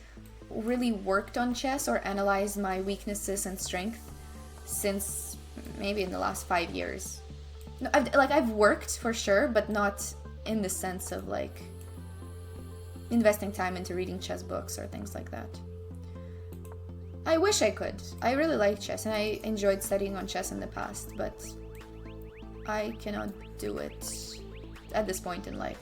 really worked on chess or analyzed my weaknesses and strength since maybe in the last 5 years. No, I've worked for sure, but not in the sense of like investing time into reading chess books or things like that. I wish I could. I really like chess and I enjoyed studying on chess in the past, but I cannot do it at this point in life.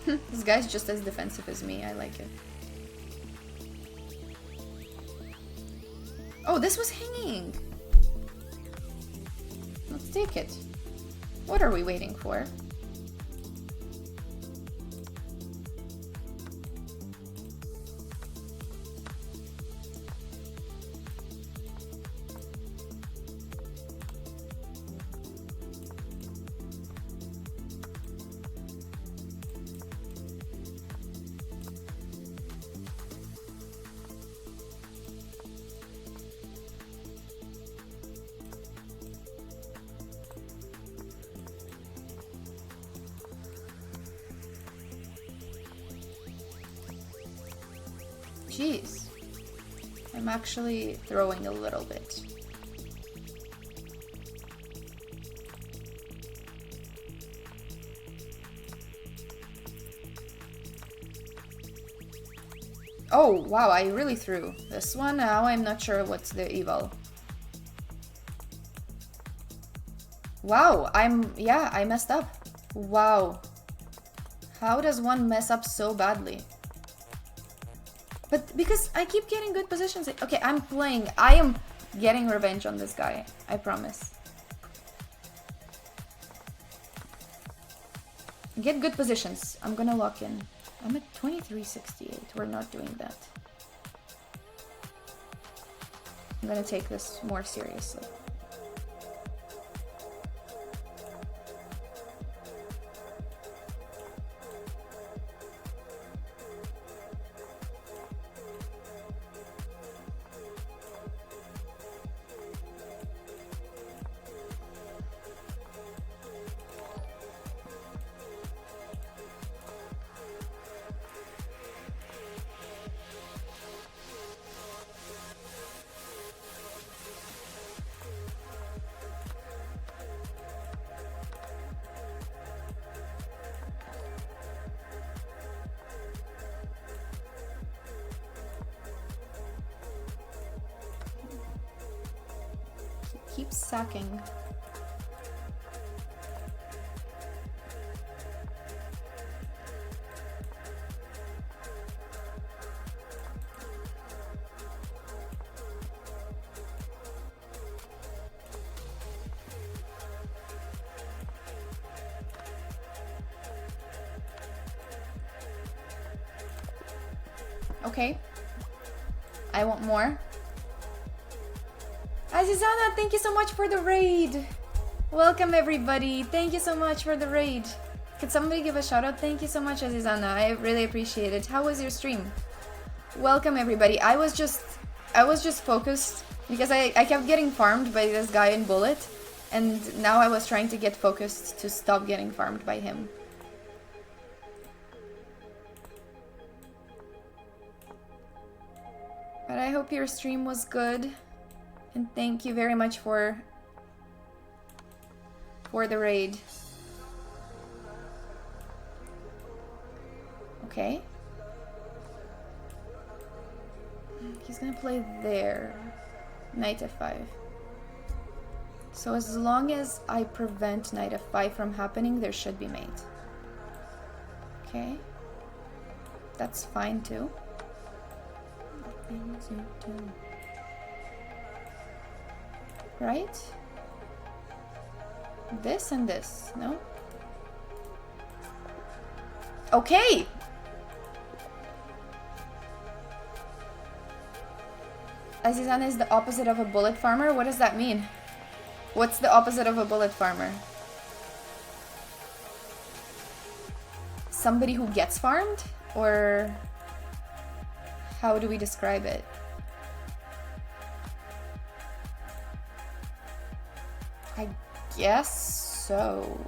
This guy's just as defensive as me. I like it. Oh, this was hanging. Let's take it. What are we waiting for? Jeez, I'm actually throwing a little bit. Oh, wow, I really threw this one. Now I'm not sure what's the eval. Wow, yeah, I messed up. Wow. How does one mess up so badly? But because I keep getting good positions. Okay, I'm playing. I am getting revenge on this guy. I promise. Get good positions. I'm gonna lock in. I'm at 2368. We're not doing that. I'm gonna take this more seriously. Keep sacking. Okay. I want more. Azizana, thank you so much for the raid. Welcome everybody. Thank you so much for the raid. Could somebody give a shout out? Thank you so much, Azizana. I really appreciate it. How was your stream? Welcome everybody. I was just focused because I kept getting farmed by this guy in bullet, and now I was trying to get focused to stop getting farmed by him. But I hope your stream was good. And thank you very much for the raid. Okay. He's gonna play there. Knight f5. So as long as I prevent knight f5 from happening, there should be mate. Okay. That's fine too. Right? This and this, no? Okay! Azizana is the opposite of a bullet farmer? What does that mean? What's the opposite of a bullet farmer? Somebody who gets farmed? Or how do we describe it? I guess so.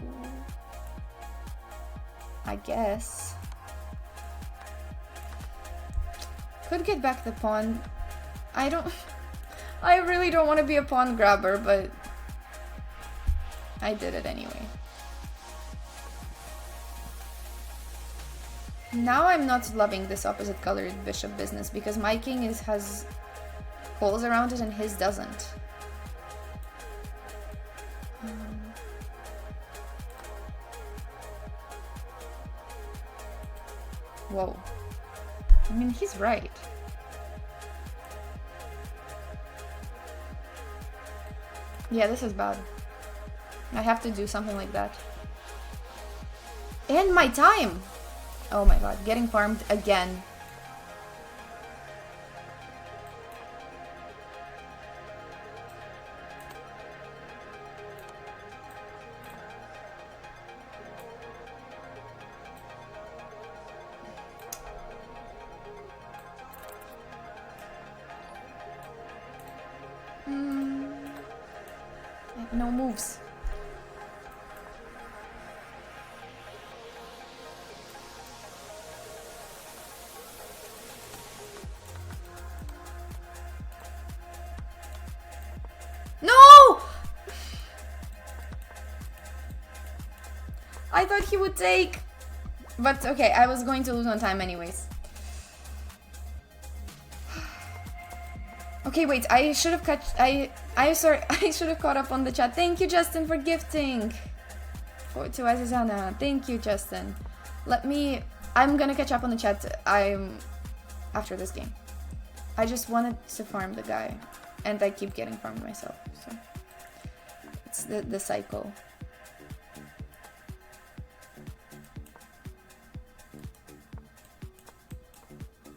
I guess. Could get back the pawn. I I really don't want to be a pawn grabber, but I did it anyway. Now I'm not loving this opposite colored bishop business because my king has holes around it and his doesn't. Whoa. I mean, he's right. Yeah, this is bad. I have to do something like that. And my time! Oh my god, getting farmed again. I have no moves. No! I thought he would take, but okay, I was going to lose on time anyways. Okay, wait, I should have sorry, I should have caught up on the chat. Thank you, Justin, for gifting to Azizana. Thank you, Justin. I'm gonna catch up on the chat after this game. I just wanted to farm the guy, and I keep getting farmed myself, so it's the cycle.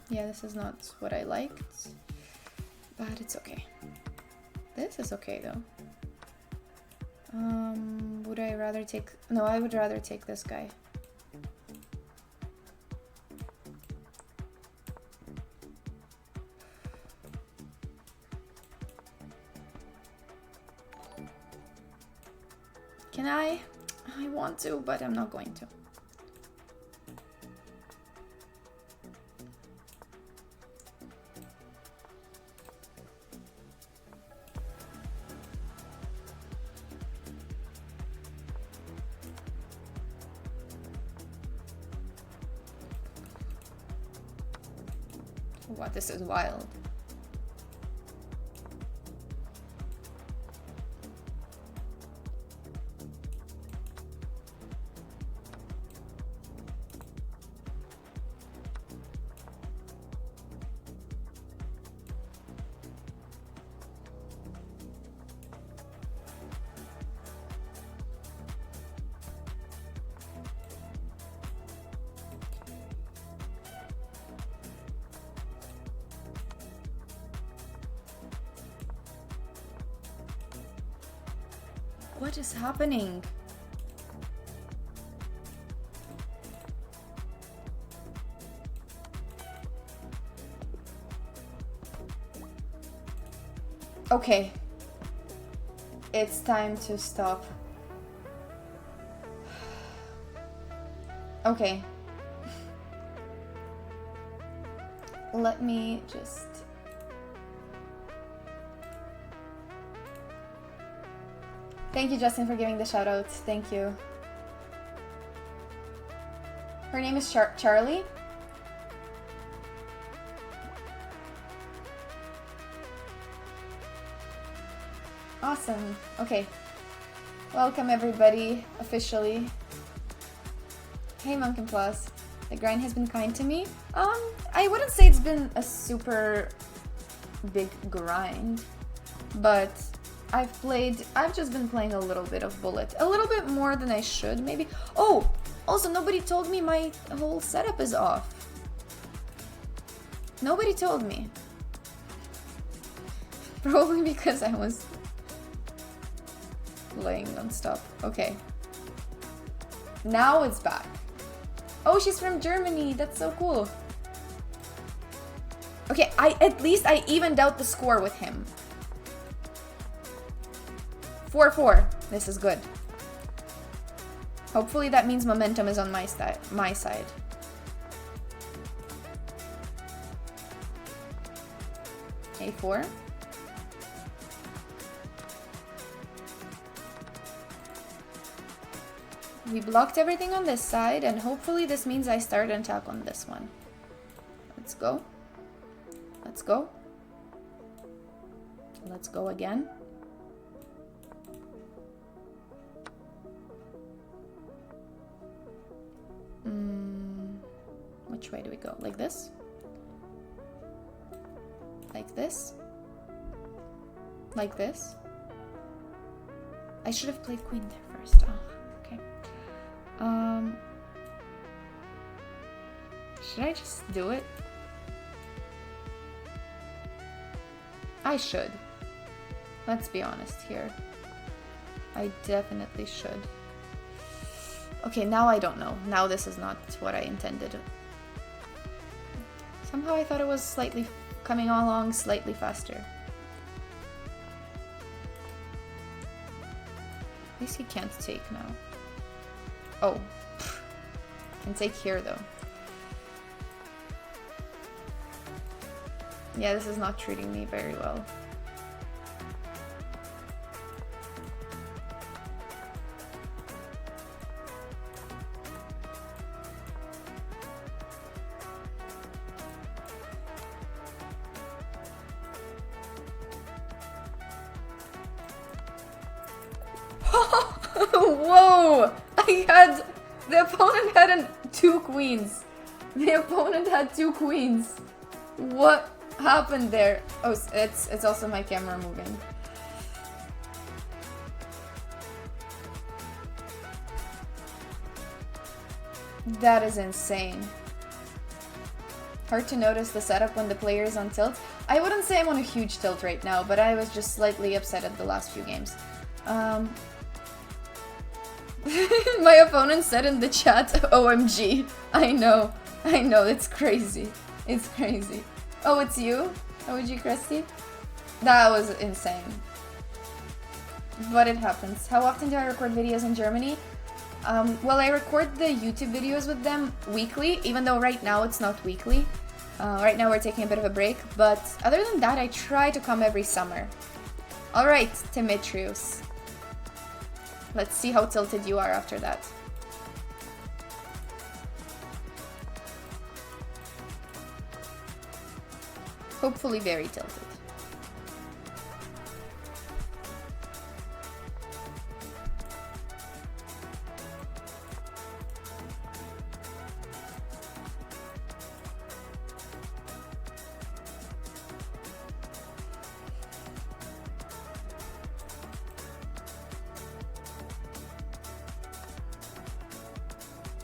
Yeah, this is not what I liked. But it's okay. This is okay though. Would I rather take... No, I would rather take this guy. Can I? I want to, but I'm not going to. What, this is wild. What is happening? Okay. It's time to stop. Okay. Let me just... Thank you, Justin, for giving the shout out. Thank you. Her name is Charlie. Awesome. Okay. Welcome, everybody, officially. Hey, Monkin Plus. The grind has been kind to me. I wouldn't say it's been a super big grind, but I've just been playing a little bit of Bullet. A little bit more than I should, maybe. Oh, also, nobody told me my whole setup is off. Nobody told me. Probably because I was playing non-stop. Okay. Now it's back. Oh, she's from Germany. That's so cool. Okay, at least I evened out the score with him. 4-4. This is good. Hopefully that means momentum is on my side. A4. We blocked everything on this side, and hopefully this means I start an attack on this one. Let's go. Let's go. Let's go again. Which way do we go? Like this? Like this? Like this? I should have played queen there first. Oh, okay. Should I just do it? I should. Let's be honest here. I definitely should. Okay, now I don't know. Now this is not what I intended. Somehow I thought it was slightly coming along slightly faster. At least he can't take now. Oh. Can take here though. Yeah, this is not treating me very well. Whoa! The opponent had two queens. The opponent had two queens. What happened there? Oh, it's also my camera moving. That is insane. Hard to notice the setup when the player is on tilt. I wouldn't say I'm on a huge tilt right now, but I was just slightly upset at the last few games. My opponent said in the chat, OMG. I know, it's crazy. It's crazy. Oh, it's you? OG Krusty? That was insane. But it happens. How often do I record videos in Germany? Well, I record the YouTube videos with them weekly, even though right now it's not weekly. Right now we're taking a bit of a break, but other than that, I try to come every summer. Alright, Demetrius. Let's see how tilted you are after that. Hopefully very tilted.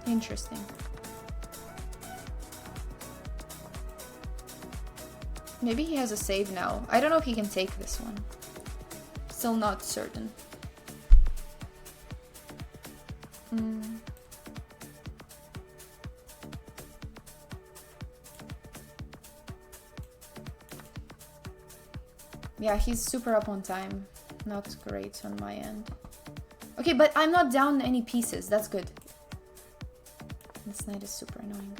Interesting. Maybe he has a save now. I don't know if he can take this one. Still not certain. Yeah, he's super up on time. Not great on my end. Okay, but I'm not down any pieces. That's good. This knight is super annoying.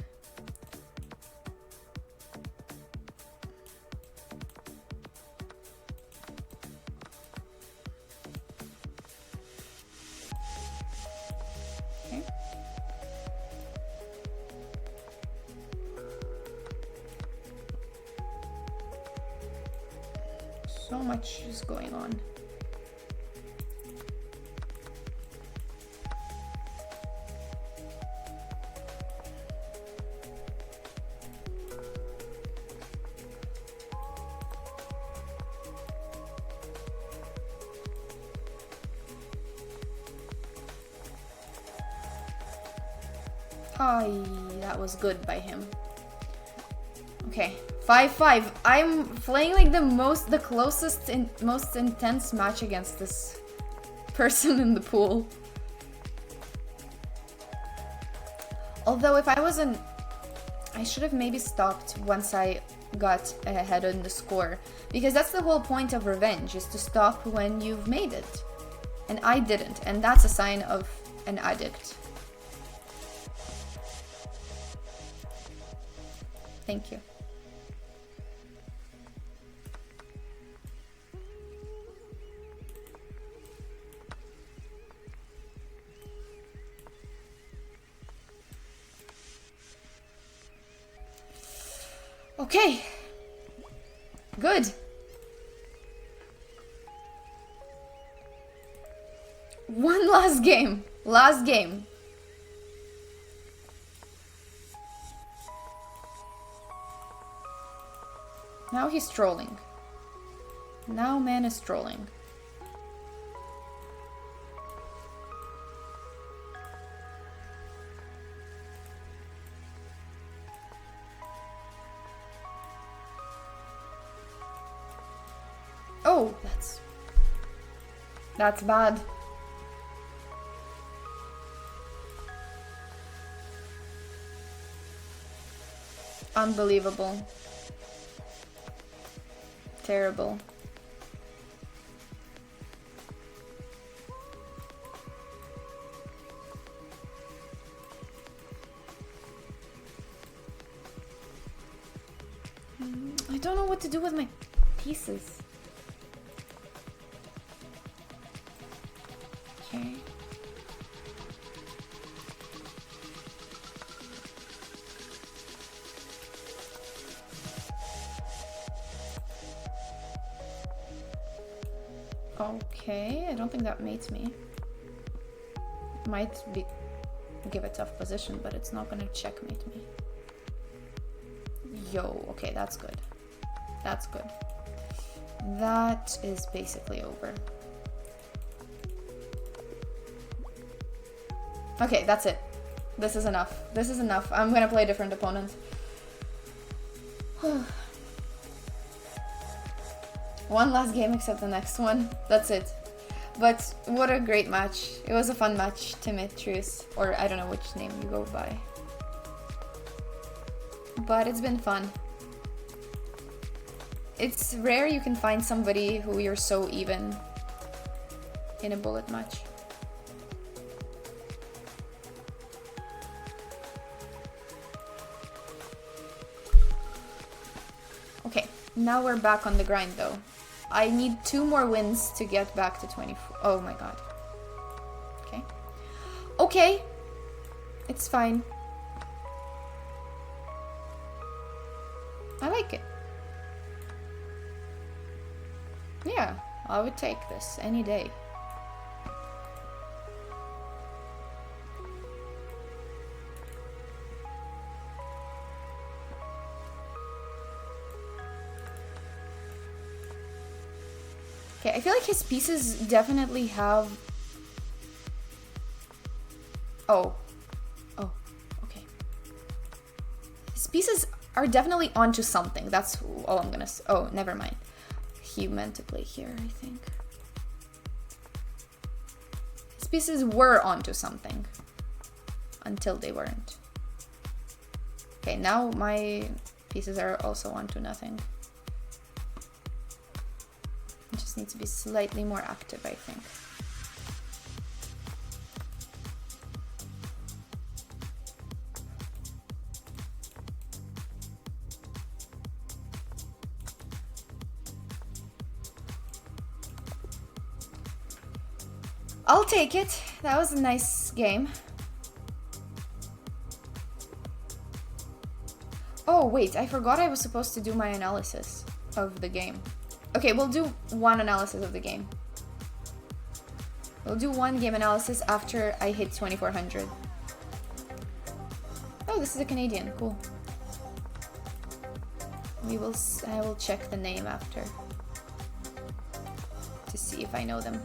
Okay. So much is going on. That was good by him. Okay, 5-5. I'm playing like the closest and most intense match against this person in the pool. Although if I wasn't, I should have maybe stopped once I got ahead on the score, because that's the whole point of revenge, is to stop when you've made it. And I didn't, and that's a sign of an addict. Thank you. Okay. Good. One last game. Last game. Now he's trolling. Now man is trolling. Oh, that's bad. Unbelievable. Terrible. I don't know what to do with my pieces. Okay. Okay, I don't think that mates me. Might be give a tough position, but it's not gonna checkmate me. Yo, okay, that's good. That's good. That is basically over. Okay, that's it. This is enough. This is enough. I'm gonna play a different opponent. One last game except the next one. That's it. But what a great match. It was a fun match, Demetrius. Or I don't know which name you go by. But it's been fun. It's rare you can find somebody who you're so even in a bullet match. Okay, now we're back on the grind though. I need 2 more wins to get back to 24. Oh my god. Okay. Okay. It's fine. I like it. Yeah, I would take this any day. Okay, I feel like his pieces definitely have... Oh. Oh, okay. His pieces are definitely onto something. That's all I'm gonna say. Oh, never mind. He meant to play here, I think. His pieces were onto something. Until they weren't. Okay, now my pieces are also onto nothing. It just needs to be slightly more active, I think. I'll take it. That was a nice game. Oh, wait, I forgot I was supposed to do my analysis of the game. Okay, we'll do one analysis of the game. We'll do one game analysis after I hit 2400. Oh, this is a Canadian. Cool. I will check the name after to see if I know them.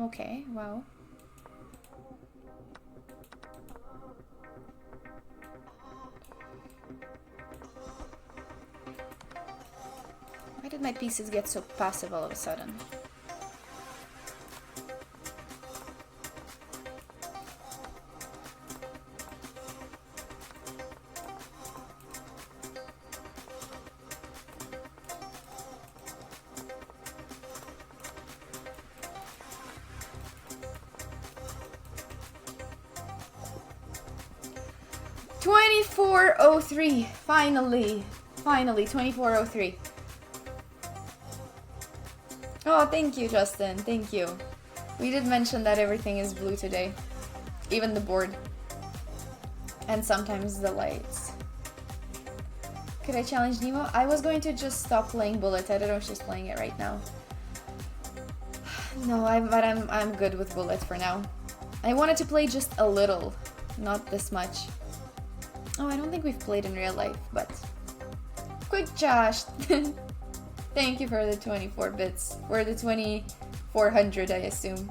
Okay, wow. Why did my pieces get so passive all of a sudden? $24.03. Finally. Finally, $24.03. Oh, thank you, Justin. Thank you. We did mention that everything is blue today. Even the board. And sometimes the lights. Could I challenge Nemo? I was going to just stop playing Bullet. I don't know if she's playing it right now. No, I'm good with Bullet for now. I wanted to play just a little. Not this much. Oh, I don't think we've played in real life, but... Quick Josh! Thank you for the 24 bits. Or the 2400, I assume.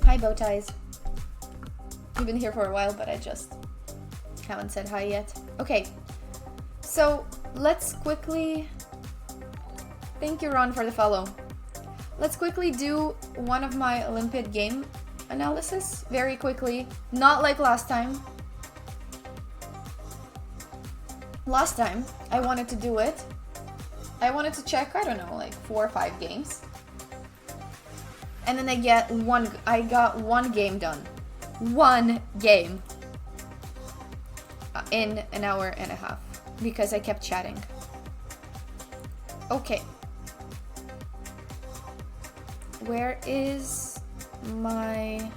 Hi, Bowties. You've been here for a while, but I just haven't said hi yet. Okay, so let's quickly... Thank you, Ron, for the follow. Let's quickly do one of my Olympiad game analysis very quickly. Not like last time. Last time, I wanted to do it. I wanted to check, I don't know, like 4 or 5 games. And then I got one game done. One game. In an hour and a half. Because I kept chatting. Okay. Where is my...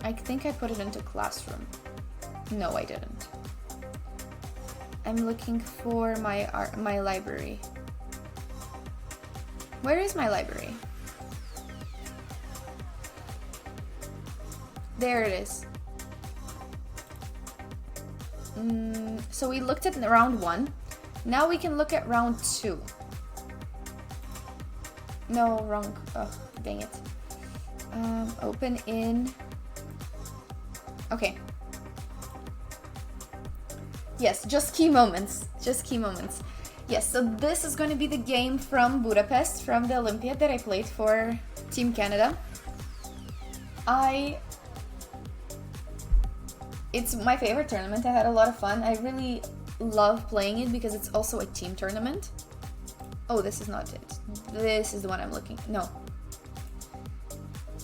I think I put it into Classroom. No, I didn't. I'm looking for my library. Where is my library? There it is. So we looked at round 1. Now we can look at round 2. No, wrong. Oh, dang it. Open in... Okay. Yes, just key moments. Just key moments. Yes, so this is going to be the game from Budapest, from the Olympiad that I played for Team Canada. It's my favorite tournament. I had a lot of fun. I really love playing it because it's also a team tournament. Oh, this is not it. This is the one I'm looking... No.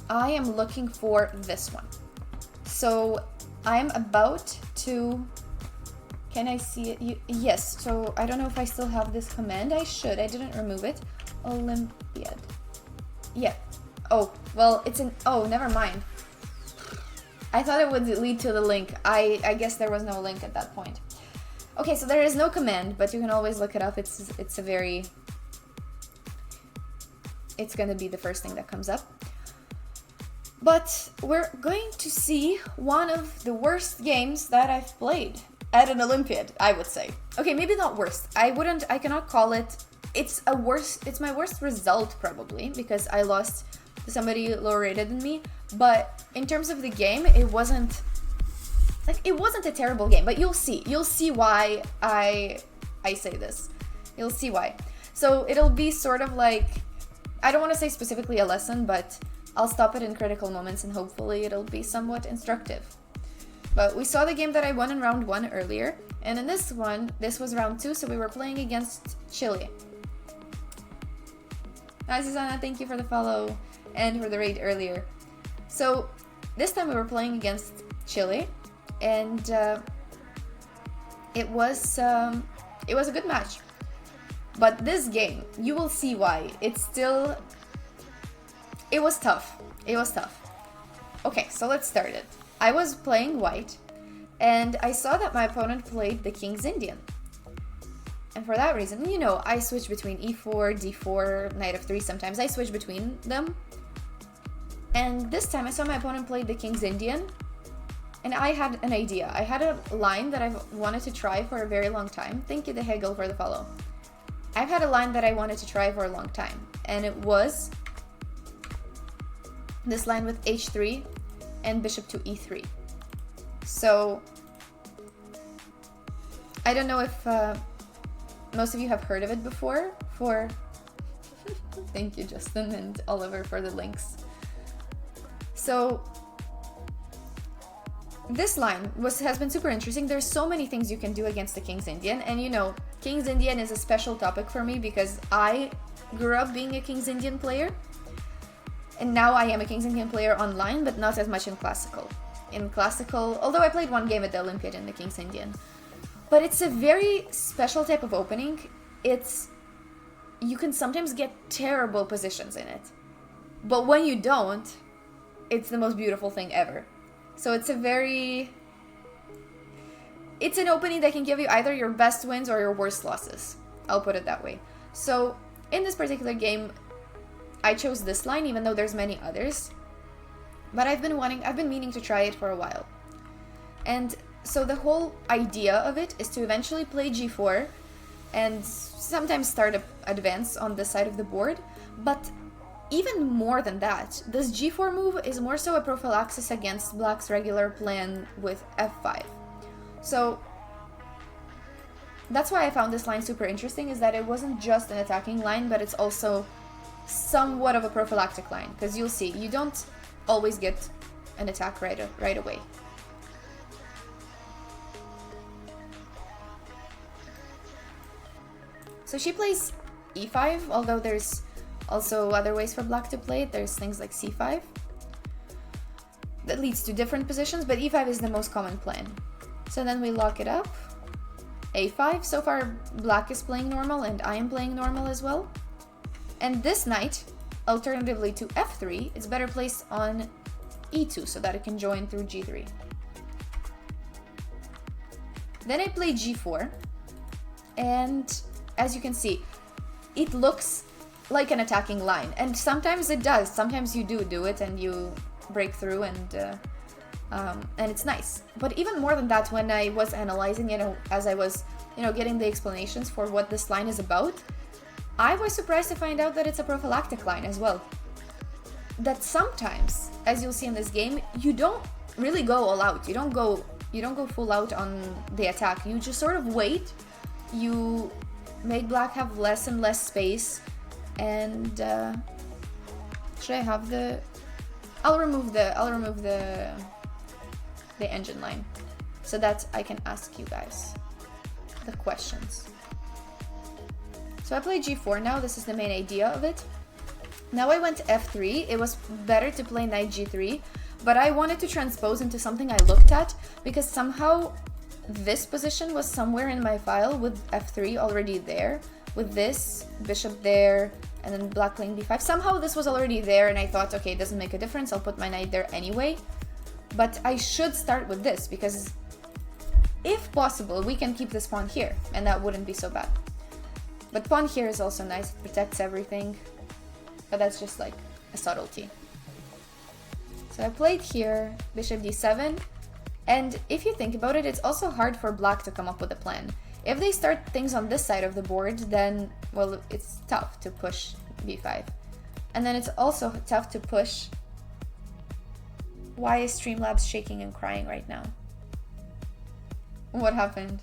I am looking for this one. So, I'm about to... Can I see it? Yes, so I don't know if I still have this command. I should. I didn't remove it. Olympiad. Yeah. Oh, well, it's in... Oh, never mind. I thought it would lead to the link. I guess there was no link at that point. Okay, so there is no command, but you can always look it up. It's a very... It's gonna be the first thing that comes up. But we're going to see one of the worst games that I've played at an Olympiad, I would say. Okay, maybe not worst. I cannot call it... It's my worst result, probably, because I lost to somebody lower rated than me. But in terms of the game, it wasn't a terrible game, but you'll see why I say this. You'll see why. So it'll be sort of like, I don't want to say specifically a lesson, but I'll stop it in critical moments and hopefully it'll be somewhat instructive. But we saw the game that I won in round 1 earlier, and in this one, this was round 2, so we were playing against Chile. Hi Susanna, thank you for the follow and for the raid earlier. So this time we were playing against Chile, and it was a good match. But this game, you will see why. It was tough. It was tough. Okay, so let's start it. I was playing white, and I saw that my opponent played the King's Indian. And for that reason, you know, I switch between e4, d4, knight of 3 sometimes. I switch between them. And this time I saw my opponent played the King's Indian. And I had an idea. I had a line that I've wanted to try for a very long time. Thank you, the Hegel, for the follow. I've had a line that I wanted to try for a long time, and it was this line with h3 and bishop to e3. So I don't know if most of you have heard of it before. Thank you, Justin and Oliver, for the links. So this line has been super interesting. There's so many things you can do against the King's Indian, and you know, King's Indian is a special topic for me because I grew up being a King's Indian player, and now I am a King's Indian player online, but not as much in Classical. In Classical, although I played one game at the Olympiad in the King's Indian, but it's a very special type of opening. You can sometimes get terrible positions in it, but when you don't, it's the most beautiful thing ever. So it's an opening that can give you either your best wins or your worst losses. I'll put it that way. So in this particular game, I chose this line, even though there's many others. But I've been meaning to try it for a while. And so the whole idea of it is to eventually play g4 and sometimes start an advance on this side of the board. But even more than that, this g4 move is more so a prophylaxis against Black's regular plan with f5. So that's why I found this line super interesting, is that it wasn't just an attacking line, but it's also somewhat of a prophylactic line, because you'll see, you don't always get an attack right away. So she plays e5, although there's also other ways for Black to play it. There's things like c5 that leads to different positions, but e5 is the most common plan. So then we lock it up. a5. So far, Black is playing normal and I am playing normal as well. And this knight, alternatively to f3, is better placed on e2 so that it can join through g3. Then I play g4, and as you can see, it looks like an attacking line, and sometimes it does. Sometimes you do it and you break through, and it's nice. But even more than that, when I was analyzing it, as I was, getting the explanations for what this line is about, I was surprised to find out that it's a prophylactic line as well. That sometimes, as you'll see in this game, you don't really go all out. You don't go full out on the attack. You just sort of wait. You make Black have less and less space. And should I have the? I'll remove the engine line, so that I can ask you guys the questions. So I play g4 now. This is the main idea of it. Now I went f3. It was better to play knight g3, but I wanted to transpose into something I looked at, because somehow this position was somewhere in my file with f3 already there, with this bishop there, and then Black playing b5. Somehow this was already there, and I thought, okay, it doesn't make a difference, I'll put my knight there anyway. But I should start with this, because if possible, we can keep this pawn here, and that wouldn't be so bad. But pawn here is also nice, it protects everything, but that's just like a subtlety. So I played here, bishop d7, and if you think about it, it's also hard for Black to come up with a plan. If they start things on this side of the board, then, well, it's tough to push b5. And then it's also tough to push... Why is Streamlabs shaking and crying right now? What happened?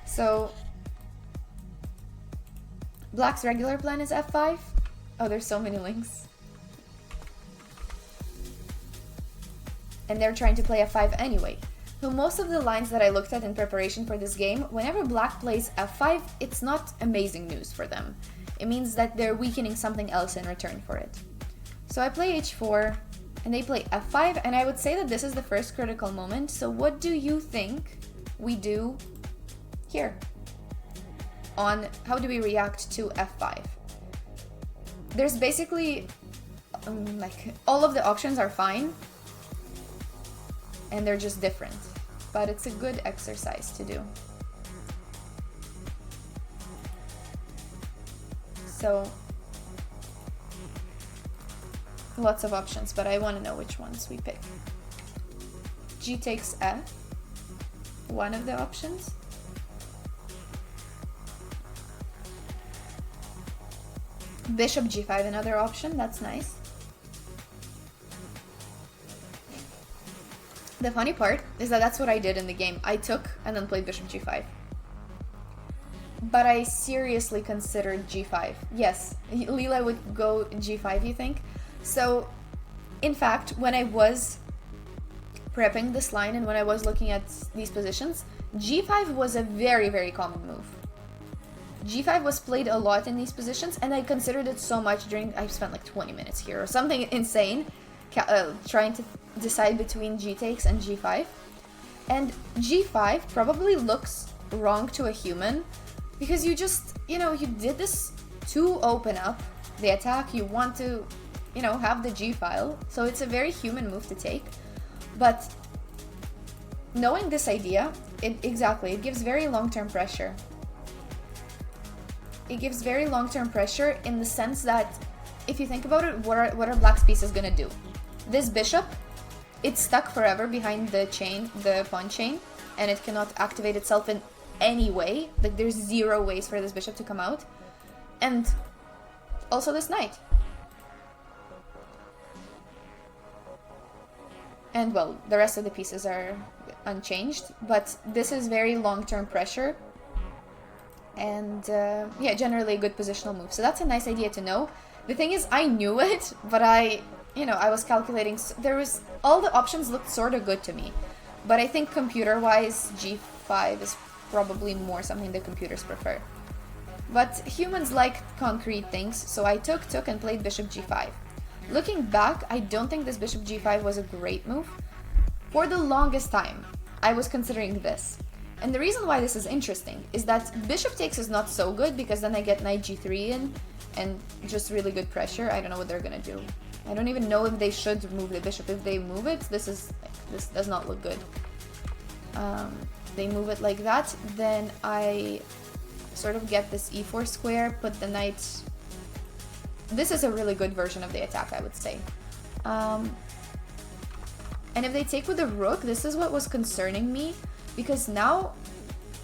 So, Black's regular plan is f5. Oh, there's so many links. And they're trying to play f5 anyway. So most of the lines that I looked at in preparation for this game, whenever Black plays f5, it's not amazing news for them. It means that they're weakening something else in return for it. So I play h4, and they play f5, and I would say that this is the first critical moment. So what do you think we do here? On how do we react to f5? There's basically, like, all of the options are fine, and they're just different, but it's a good exercise to do. So, lots of options, but I want to know which ones we pick. g takes f, one of the options. Bishop g5, another option, that's nice. The funny part is that that's what I did in the game. I took and then played bishop g5. But I seriously considered g5. Yes, Leela would go g5, you think? So, in fact, when I was prepping this line and when I was looking at these positions, g5 was a very, very common move. g5 was played a lot in these positions, and I considered it so much during... I spent like 20 minutes here or something insane trying to decide between g takes and g5. And g5 probably looks wrong to a human because you just, you know, you did this to open up the attack. You want to, you know, have the g file. So it's a very human move to take. But knowing this idea, it gives very long-term pressure. It gives very long-term pressure in the sense that if you think about it, what are Black's pieces gonna do? This bishop, it's stuck forever behind the chain, the pawn chain, and it cannot activate itself in any way. Like, there's zero ways for this bishop to come out. And also this knight. And, well, the rest of the pieces are unchanged, but this is very long-term pressure. And, yeah, generally a good positional move. So that's a nice idea to know. The thing is, I knew it, but I was calculating. All the options looked sort of good to me. But I think computer-wise, g5 is probably more something the computers prefer. But humans like concrete things, so I took and played bishop g5. Looking back, I don't think this bishop g5 was a great move. For the longest time, I was considering this. And the reason why this is interesting is that bishop takes is not so good because then I get knight g3 in and just really good pressure. I don't know what they're gonna do. I don't even know if they should move the bishop. If they move it, this does not look good. They move it like that, then I sort of get this e4 square, put the knight... This is a really good version of the attack, I would say. And if they take with the rook, this is what was concerning me, because now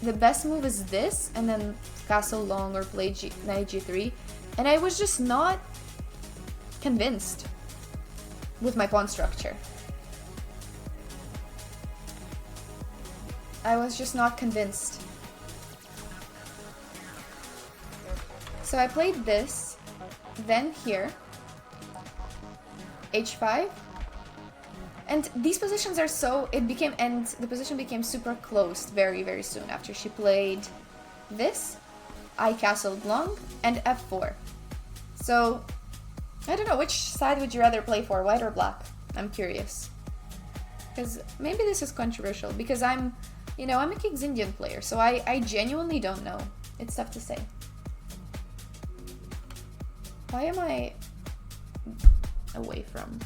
the best move is this, and then castle long or play knight g3, and I was just not convinced with my pawn structure. I was just not convinced. So I played this, then here, h5, and these positions are so, the position became super close very, very soon after she played this. I castled long, and f4. So, I don't know, which side would you rather play for, white or black? I'm curious. Because maybe this is controversial, because I'm a King's Indian player, so I genuinely don't know. It's tough to say. Why am I away from?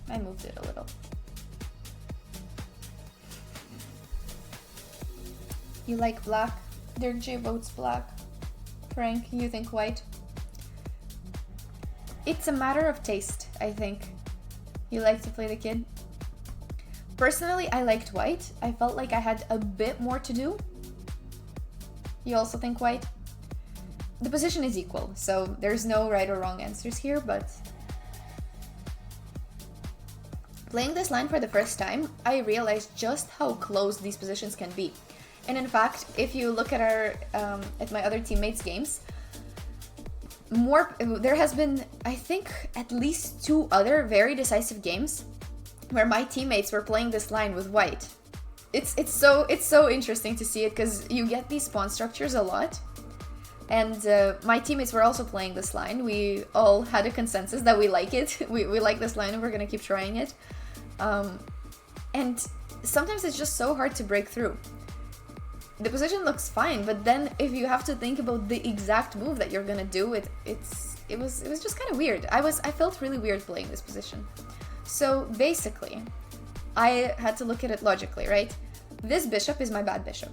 I moved it a little. You like black? Dirk J votes black. Frank, you think white? It's a matter of taste, I think. You like to play the kid? Personally, I liked white. I felt like I had a bit more to do. You also think white? The position is equal, so there's no right or wrong answers here, but... Playing this line for the first time, I realized just how close these positions can be. And in fact, if you look at at my other teammates' games, there has been, I think, at least 2 other very decisive games where my teammates were playing this line with white. It's so interesting to see it because you get these pawn structures a lot. And my teammates were also playing this line. We all had a consensus that we like it. we like this line and we're gonna keep trying it. And sometimes it's just so hard to break through. The position looks fine, but then if you have to think about the exact move that you're gonna do, it was just kind of weird. I felt really weird playing this position. So basically, I had to look at it logically, right? This bishop is my bad bishop.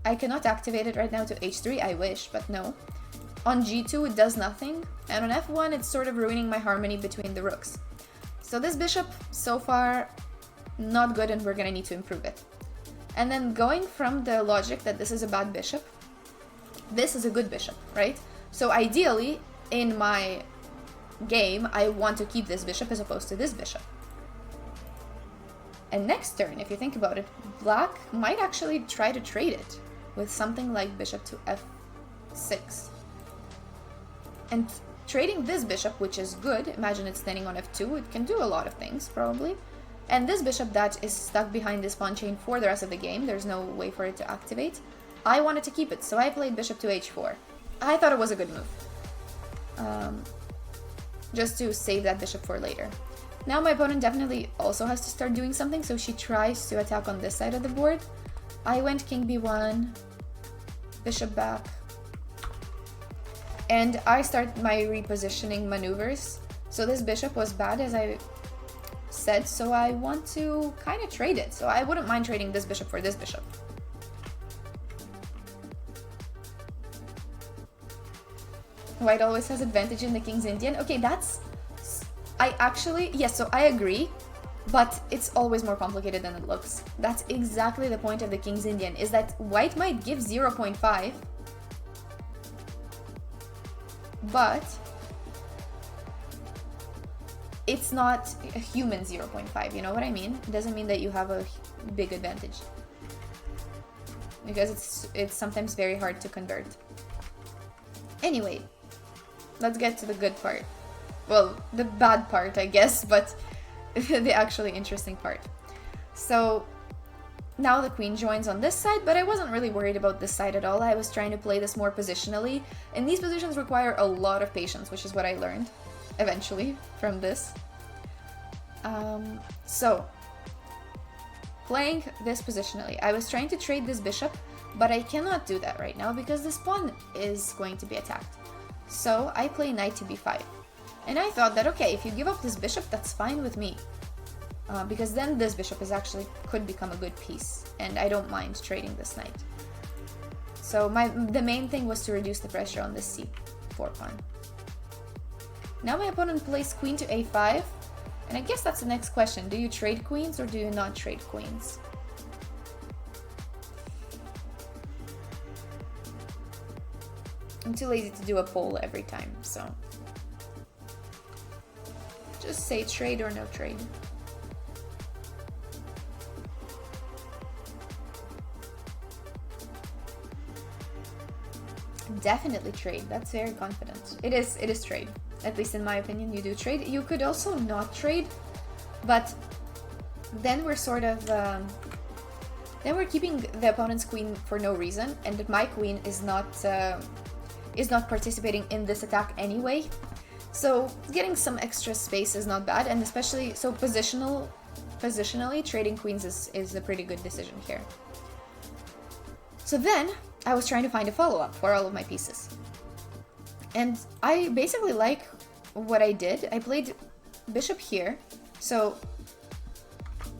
I cannot activate it right now to h3, I wish, but no. On g2 it does nothing, and on f1 it's sort of ruining my harmony between the rooks. So this bishop, so far, not good, and we're gonna need to improve it. And then going from the logic that this is a bad bishop, this is a good bishop, right? So ideally, in my game, I want to keep this bishop as opposed to this bishop. And next turn, if you think about it, black might actually try to trade it with something like bishop to f6. And trading this bishop, which is good, imagine it's standing on f2, it can do a lot of things, probably. And this bishop that is stuck behind this pawn chain for the rest of the game, there's no way for it to activate. I wanted to keep it, so I played bishop to h4. I thought it was a good move. Just to save that bishop for later. Now my opponent definitely also has to start doing something, so she tries to attack on this side of the board. I went king b1, bishop back, and I start my repositioning maneuvers. So this bishop was bad, as I said, so I want to kind of trade it. So I wouldn't mind trading this bishop for this bishop. White always has advantage in the King's Indian. Okay, that's... yes, so I agree, but it's always more complicated than it looks. That's exactly the point of the King's Indian, is that white might give 0.5, but it's not a human 0.5, you know what I mean? It doesn't mean that you have a big advantage, because it's sometimes very hard to convert. Anyway, let's get to the good part. Well, the bad part, I guess, but the actually interesting part. So now the queen joins on this side, but I wasn't really worried about this side at all. I was trying to play this more positionally, and these positions require a lot of patience, which is what I learned eventually from this. So playing this positionally, I was trying to trade this bishop, but I cannot do that right now because this pawn is going to be attacked. So I play knight to b5. And I thought that, okay, if you give up this bishop, that's fine with me. Because then this bishop could become a good piece, and I don't mind trading this knight. So the main thing was to reduce the pressure on this c4 pawn. Now my opponent plays queen to a5, and I guess that's the next question. Do you trade queens or do you not trade queens? I'm too lazy to do a poll every time, so just say trade or no trade. Definitely trade. That's very confident. It is trade. At least in my opinion, you do trade. You could also not trade, but then we're sort of then we're keeping the opponent's queen for no reason, and my queen is not participating in this attack anyway. So getting some extra space is not bad, and especially so positionally trading queens is a pretty good decision here. So then I was trying to find a follow-up for all of my pieces, and I basically like what I did. I played bishop here, so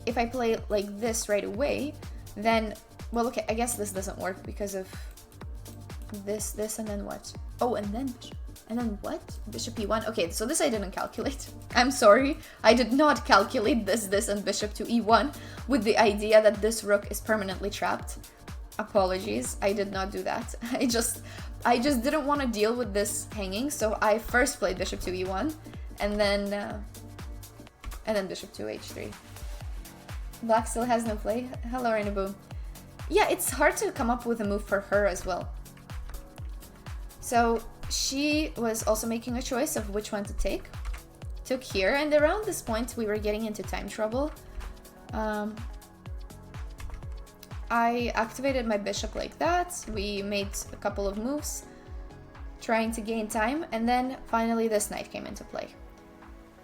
if I play like this right away, then, well, okay, I guess this doesn't work because of this, and then what? Oh, and then what? Bishop e1. Okay, so this I didn't calculate. I'm sorry. I did not calculate this, and bishop to e1 with the idea that this rook is permanently trapped. Apologies, I did not do that. I just didn't want to deal with this hanging, so I first played bishop to e1, and then bishop to h3. Black still has no play. Hello, Rainbow. Yeah, it's hard to come up with a move for her as well. So she was also making a choice of which one to take. Took here, and around this point we were getting into time trouble. I activated my bishop like that. We made a couple of moves trying to gain time, and then finally this knight came into play.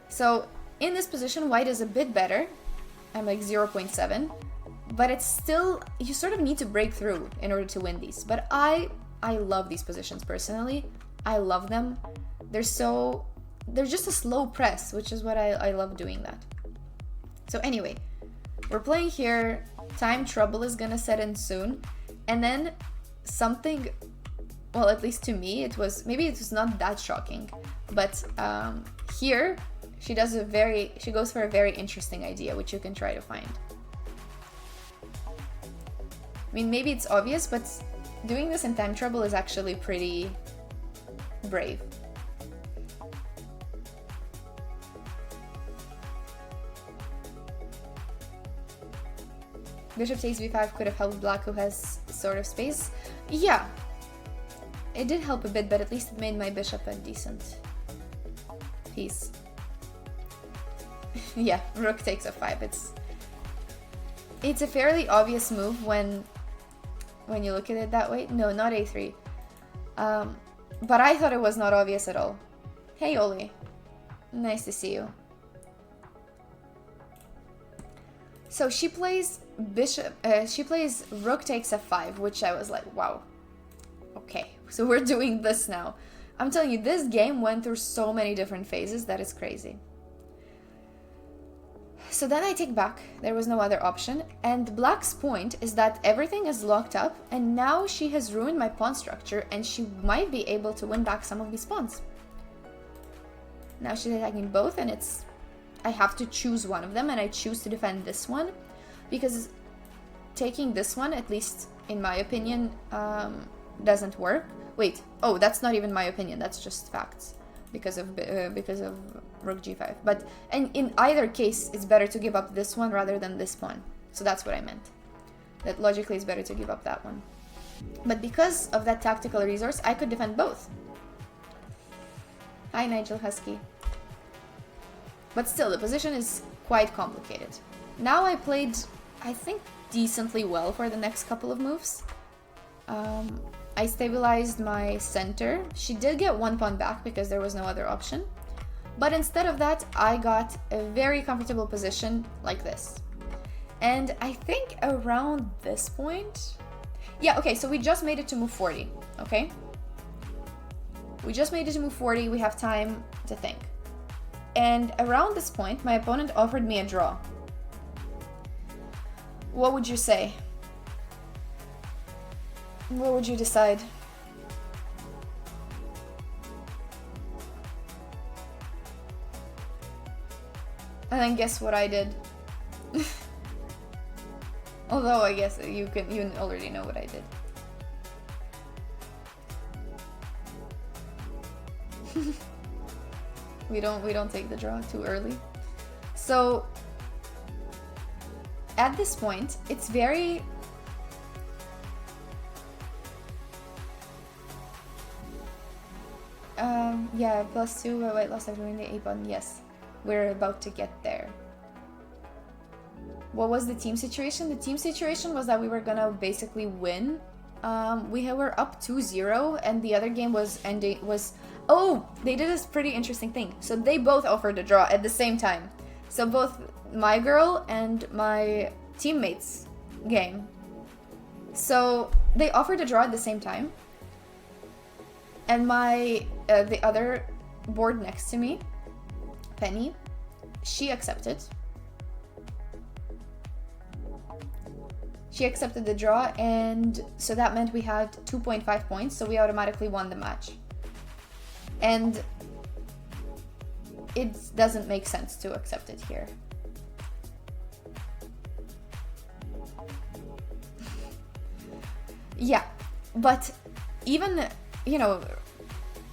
So in this position, white is a bit better. I'm like 0.7, but it's still, you sort of need to break through in order to win these. But I love these positions personally. I love them. They're just a slow press, which is what I love doing that. So anyway, we're playing here. Time trouble is gonna set in soon, and then something well, at least to me, it was, maybe it was not that shocking, but here she goes for a very interesting idea, which you can try to find. I mean, maybe it's obvious, but doing this in time trouble is actually pretty brave. Bishop takes b5 could have helped black, who has sort of space. Yeah, it did help a bit, but at least it made my bishop a decent piece. Yeah, rook takes f5. It's a fairly obvious move when you look at it that way. No, not a3. But I thought it was not obvious at all. Hey, Oli. Nice to see you. So she plays rook takes f5, which I was like, wow. Okay, so we're doing this now. I'm telling you, this game went through so many different phases that is crazy. So then I take back, there was no other option, and black's point is that everything is locked up, and now she has ruined my pawn structure, and she might be able to win back some of these pawns. Now she's attacking both, and I have to choose one of them, and I choose to defend this one, because taking this one, at least in my opinion, doesn't work. Wait, oh, that's not even my opinion, that's just facts, because of rook g5. But and in either case, it's better to give up this one rather than this pawn. So that's what I meant. That logically it's better to give up that one. But because of that tactical resource, I could defend both. Hi, Nigel Husky. But still, the position is quite complicated. Now I played, I think, decently well for the next couple of moves. I stabilized my center. She did get one pawn back because there was no other option. But instead of that, I got a very comfortable position like this. And I think around this point... Yeah, okay, so we just made it to move 40, okay? We just made it to move 40, we have time to think. And around this point, my opponent offered me a draw. What would you say? What would you decide? And then guess what I did. Although I guess you already know what I did. We don't take the draw too early. So at this point, it's very yeah, +2 white lost after winning the a-pawn. Yes, we're about to get there. What was the team situation? The team situation was that we were gonna basically win. We were up 2-0, and the other game was oh, they did this pretty interesting thing. So they both offered a draw at the same time. So both my girl and my teammates game. So they offered a draw at the same time. And my the other board next to me, Penny, she accepted. She accepted the draw, and so that meant we had 2.5 points, so we automatically won the match. And it doesn't make sense to accept it here. Yeah, but even, you know,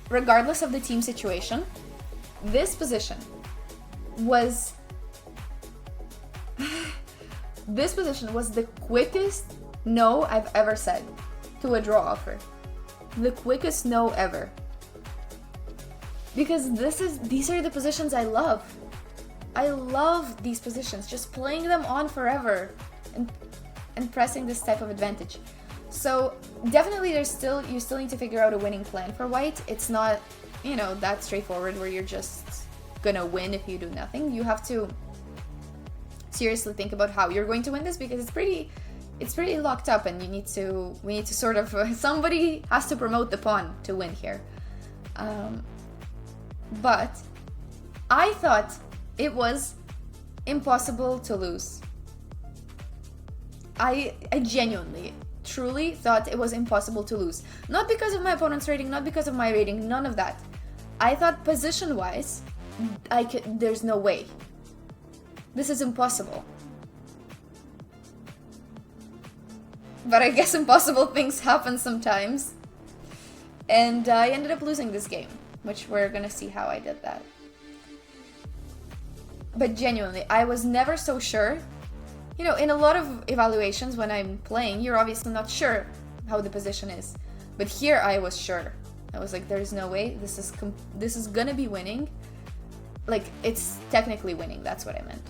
regardless of the team situation, this position was this position was the quickest no I've ever said to a draw offer. The quickest no ever. Because these are the positions I love. I love these positions, just playing them on forever and pressing this type of advantage. So definitely you still need to figure out a winning plan for white. It's not, you know, that straightforward where you're just gonna win if you do nothing. You have to seriously think about how you're going to win this, because it's pretty locked up, and we need to sort of somebody has to promote the pawn to win here. But I thought it was impossible to lose. I genuinely, truly thought it was impossible to lose. Not because of my opponent's rating, not because of my rating, none of that. I thought position-wise, there's no way. This is impossible. But I guess impossible things happen sometimes. And I ended up losing this game, which we're gonna see how I did that. But genuinely, I was never so sure. You know, in a lot of evaluations when I'm playing, you're obviously not sure how the position is. But here I was sure. I was like, there's no way, this is gonna be winning. Like, it's technically winning, that's what I meant.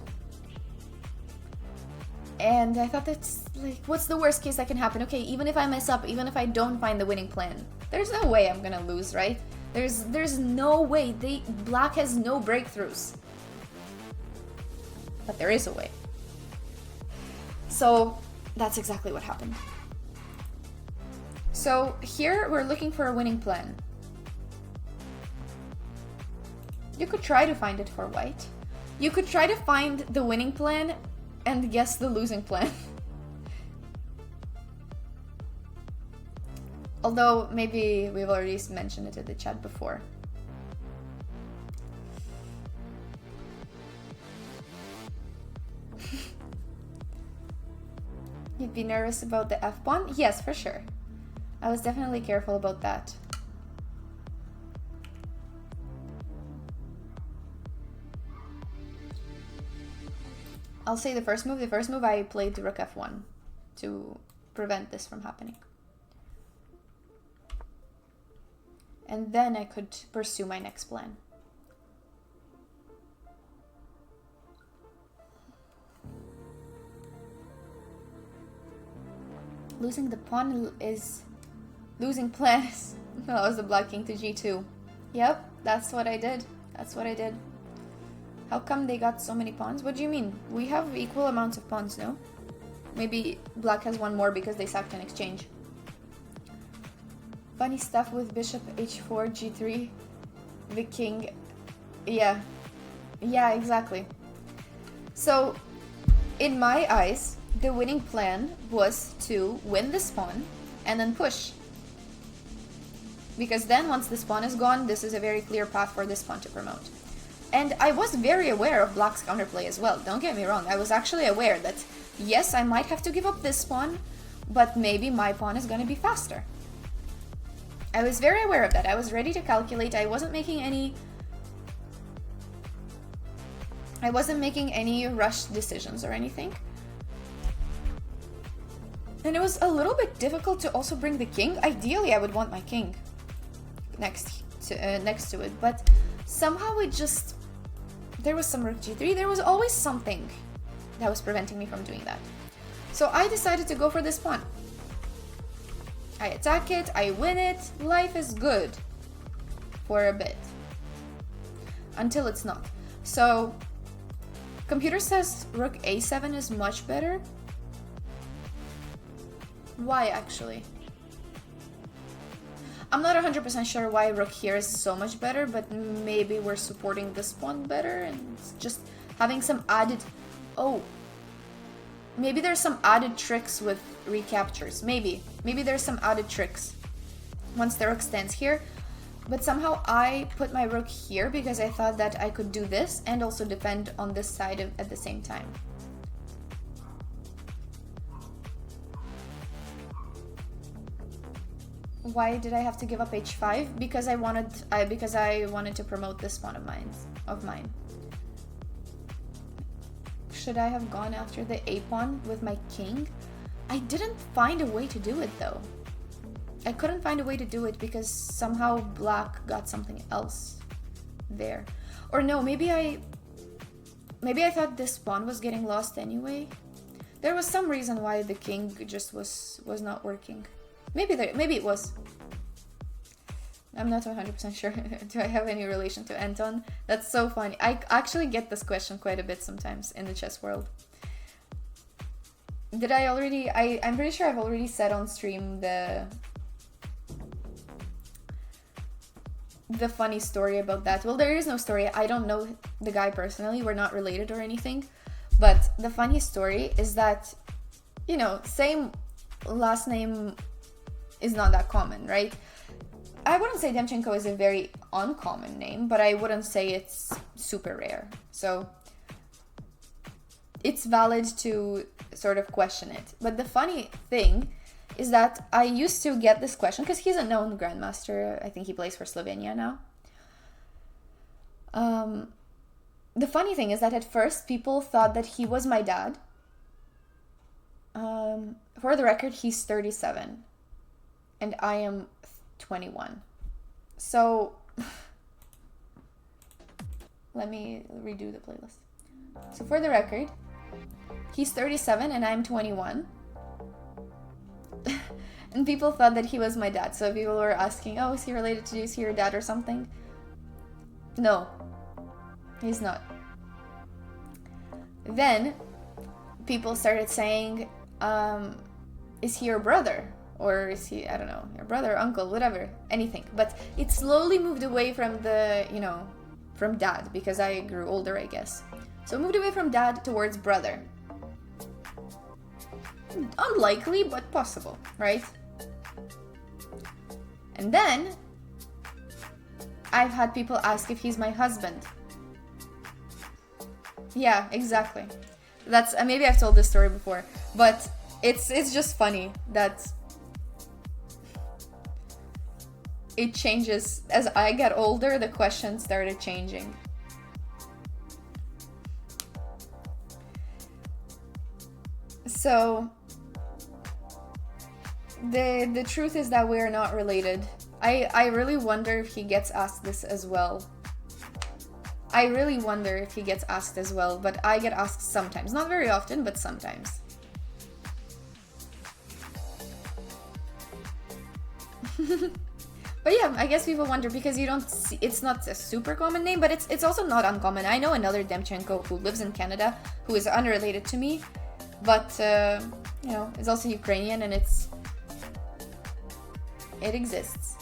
And I thought, that's like, what's the worst case that can happen? Okay, even if I mess up, even if I don't find the winning plan, there's no way I'm gonna lose, right? There's no way. Black has no breakthroughs. But there is a way. So that's exactly what happened. So here we're looking for a winning plan. You could try to find it for white. You could try to find the winning plan and guess the losing plan. Although maybe we've already mentioned it in the chat before. You'd be nervous about the f-pawn? Yes, for sure. I was definitely careful about that. I'll say the first move. The first move I played rook f1 to prevent this from happening. And then I could pursue my next plan. Losing the pawn is losing plans. That was the black king to g2. Yep, that's what I did. That's what I did. How come they got so many pawns? What do you mean? We have equal amounts of pawns, no? Maybe black has one more because they sacked an exchange. Funny stuff with bishop h4, g3, the king. Yeah. Yeah, exactly. So, in my eyes, the winning plan was to win this pawn and then push. Because then once this pawn is gone, this is a very clear path for this pawn to promote. And I was very aware of black's counterplay as well, don't get me wrong. I was actually aware that, yes, I might have to give up this pawn, but maybe my pawn is going to be faster. I was very aware of that. I was ready to calculate. I wasn't making any rushed decisions or anything. And it was a little bit difficult to also bring the king. Ideally, I would want my king next to it, but somehow it just... There was some rook g3. There was always something that was preventing me from doing that. So I decided to go for this pawn. I attack it, I win it, life is good for a bit. Until it's not. So, computer says rook a7 is much better. Why, actually? I'm not 100% sure why rook here is so much better, but maybe we're supporting this pawn better and just having some added... Oh. Maybe there's some added tricks with recaptures. Maybe there's some added tricks once the rook stands here. But somehow I put my rook here because I thought that I could do this and also defend on this side at the same time. Why did I have to give up h5? Because I wanted to promote this pawn of mine. Should I have gone after the a pawn with my king? I didn't find a way to do it though. I couldn't find a way to do it because somehow black got something else there. Or no, maybe I thought this pawn was getting lost anyway. There was some reason why the king just was not working. Maybe it was. I'm not 100% sure. Do I have any relation to Anton? That's so funny. I actually get this question quite a bit sometimes in the chess world. Did I already... I'm pretty sure I've already said on stream the funny story about that. Well, there is no story. I don't know the guy personally. We're not related or anything. But the funny story is that, you know, same... last name is not that common, right? I wouldn't say Demchenko is a very uncommon name, but I wouldn't say it's super rare. So it's valid to sort of question it. But the funny thing is that I used to get this question because he's a known grandmaster. I think he plays for Slovenia now. The funny thing is that at first people thought that he was my dad. For the record, he's 37 and I am 21. So let me redo the playlist. So for the record, he's 37 and I'm 21. And people thought that he was my dad. So people were asking, oh, is he related to you? Is he your dad or something? No, he's not. Then people started saying, is he your brother? Or is he, I don't know, your brother, uncle, whatever, anything. But it slowly moved away from the, from dad, because I grew older, I guess. So it moved away from dad towards brother. Unlikely, but possible, right? And then I've had people ask if he's my husband. Yeah, exactly. That's maybe I've told this story before, but it's just funny that it changes as I get older. The questions started changing. So the truth is that we're not related. I really wonder if he gets asked this as well. I really wonder if he gets asked as well, but I get asked sometimes. Not very often, but sometimes. But yeah, I guess people wonder because you don't see, it's not a super common name, but it's also not uncommon. I know another Demchenko who lives in Canada who is unrelated to me, but is also Ukrainian, and it exists.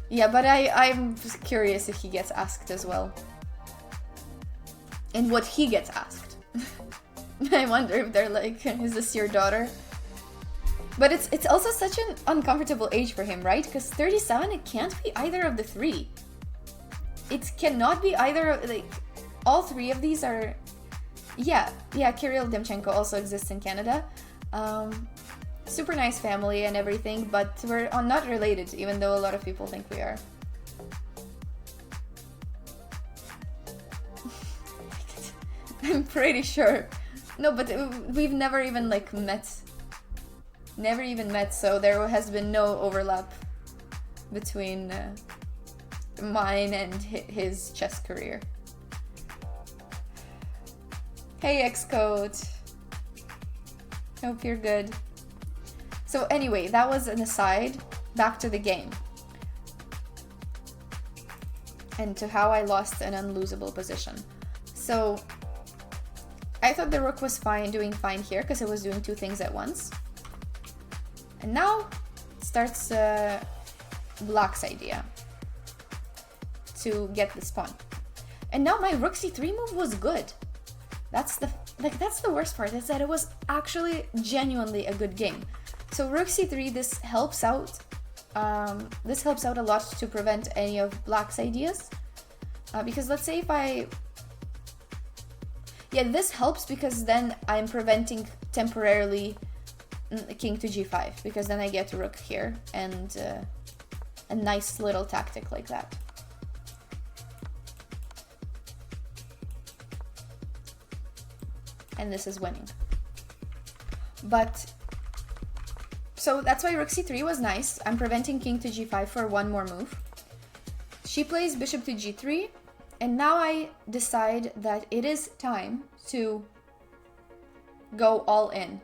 Yeah, but I'm curious if he gets asked as well. And what he gets asked. I wonder if they're like, is this your daughter? But it's also such an uncomfortable age for him, right? Because 37, it can't be either of the three. It cannot be either, like, all three of these are... Yeah, Kirill Demchenko also exists in Canada. Super nice family and everything, but we're not related, even though a lot of people think we are. I'm pretty sure. No, but we've never even met. Never even met, so there has been no overlap between mine and his chess career. Hey, Xcode. Hope you're good. So anyway, that was an aside. Back to the game. And to how I lost an unlosable position. So I thought the rook was doing fine here, because it was doing two things at once. And now starts Black's idea to get this pawn. And now my rook c3 move was good. That's the worst part, is that it was actually genuinely a good game. So rook c3, this helps out. This helps out a lot to prevent any of Black's ideas. Because let's say if this helps because then I'm preventing temporarily king to g5, because then I get rook here and a nice little tactic like that. And this is winning. But so that's why rook c3 was nice. I'm preventing king to g5 for one more move. She plays bishop to g3, and now I decide that it is time to go all in.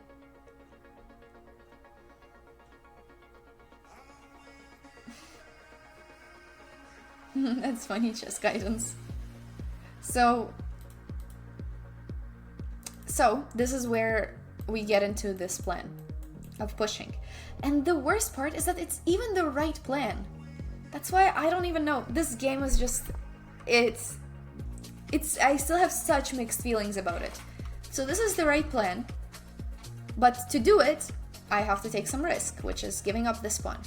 That's funny, chess guidance. So this is where we get into this plan of pushing. And the worst part is that it's even the right plan. That's why I don't even know. This game is just... I still have such mixed feelings about it. So this is the right plan. But to do it, I have to take some risk, which is giving up this pawn.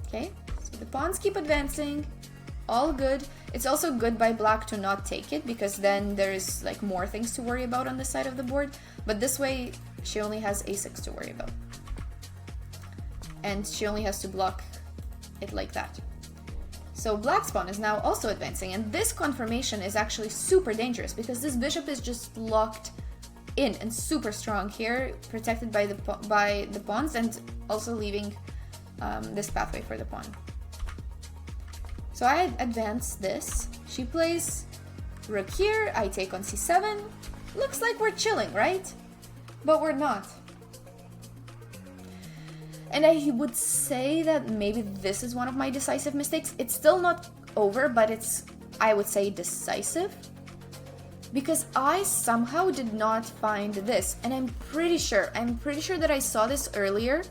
Okay, so the pawns keep advancing, all good. It's also good by black to not take it, because then there's like more things to worry about on this side of the board. But this way, she only has a6 to worry about. And she only has to block it like that. So black's pawn is now also advancing, and this confirmation is actually super dangerous because this bishop is just locked in and super strong here, protected by the pawns, and also leaving this pathway for the pawn. So I advance this. She plays rook here. I take on c7. Looks like we're chilling, right? But we're not. And I would say that maybe this is one of my decisive mistakes. It's still not over, but it's, I would say, decisive. Because I somehow did not find this. And I'm pretty sure that I saw this earlier,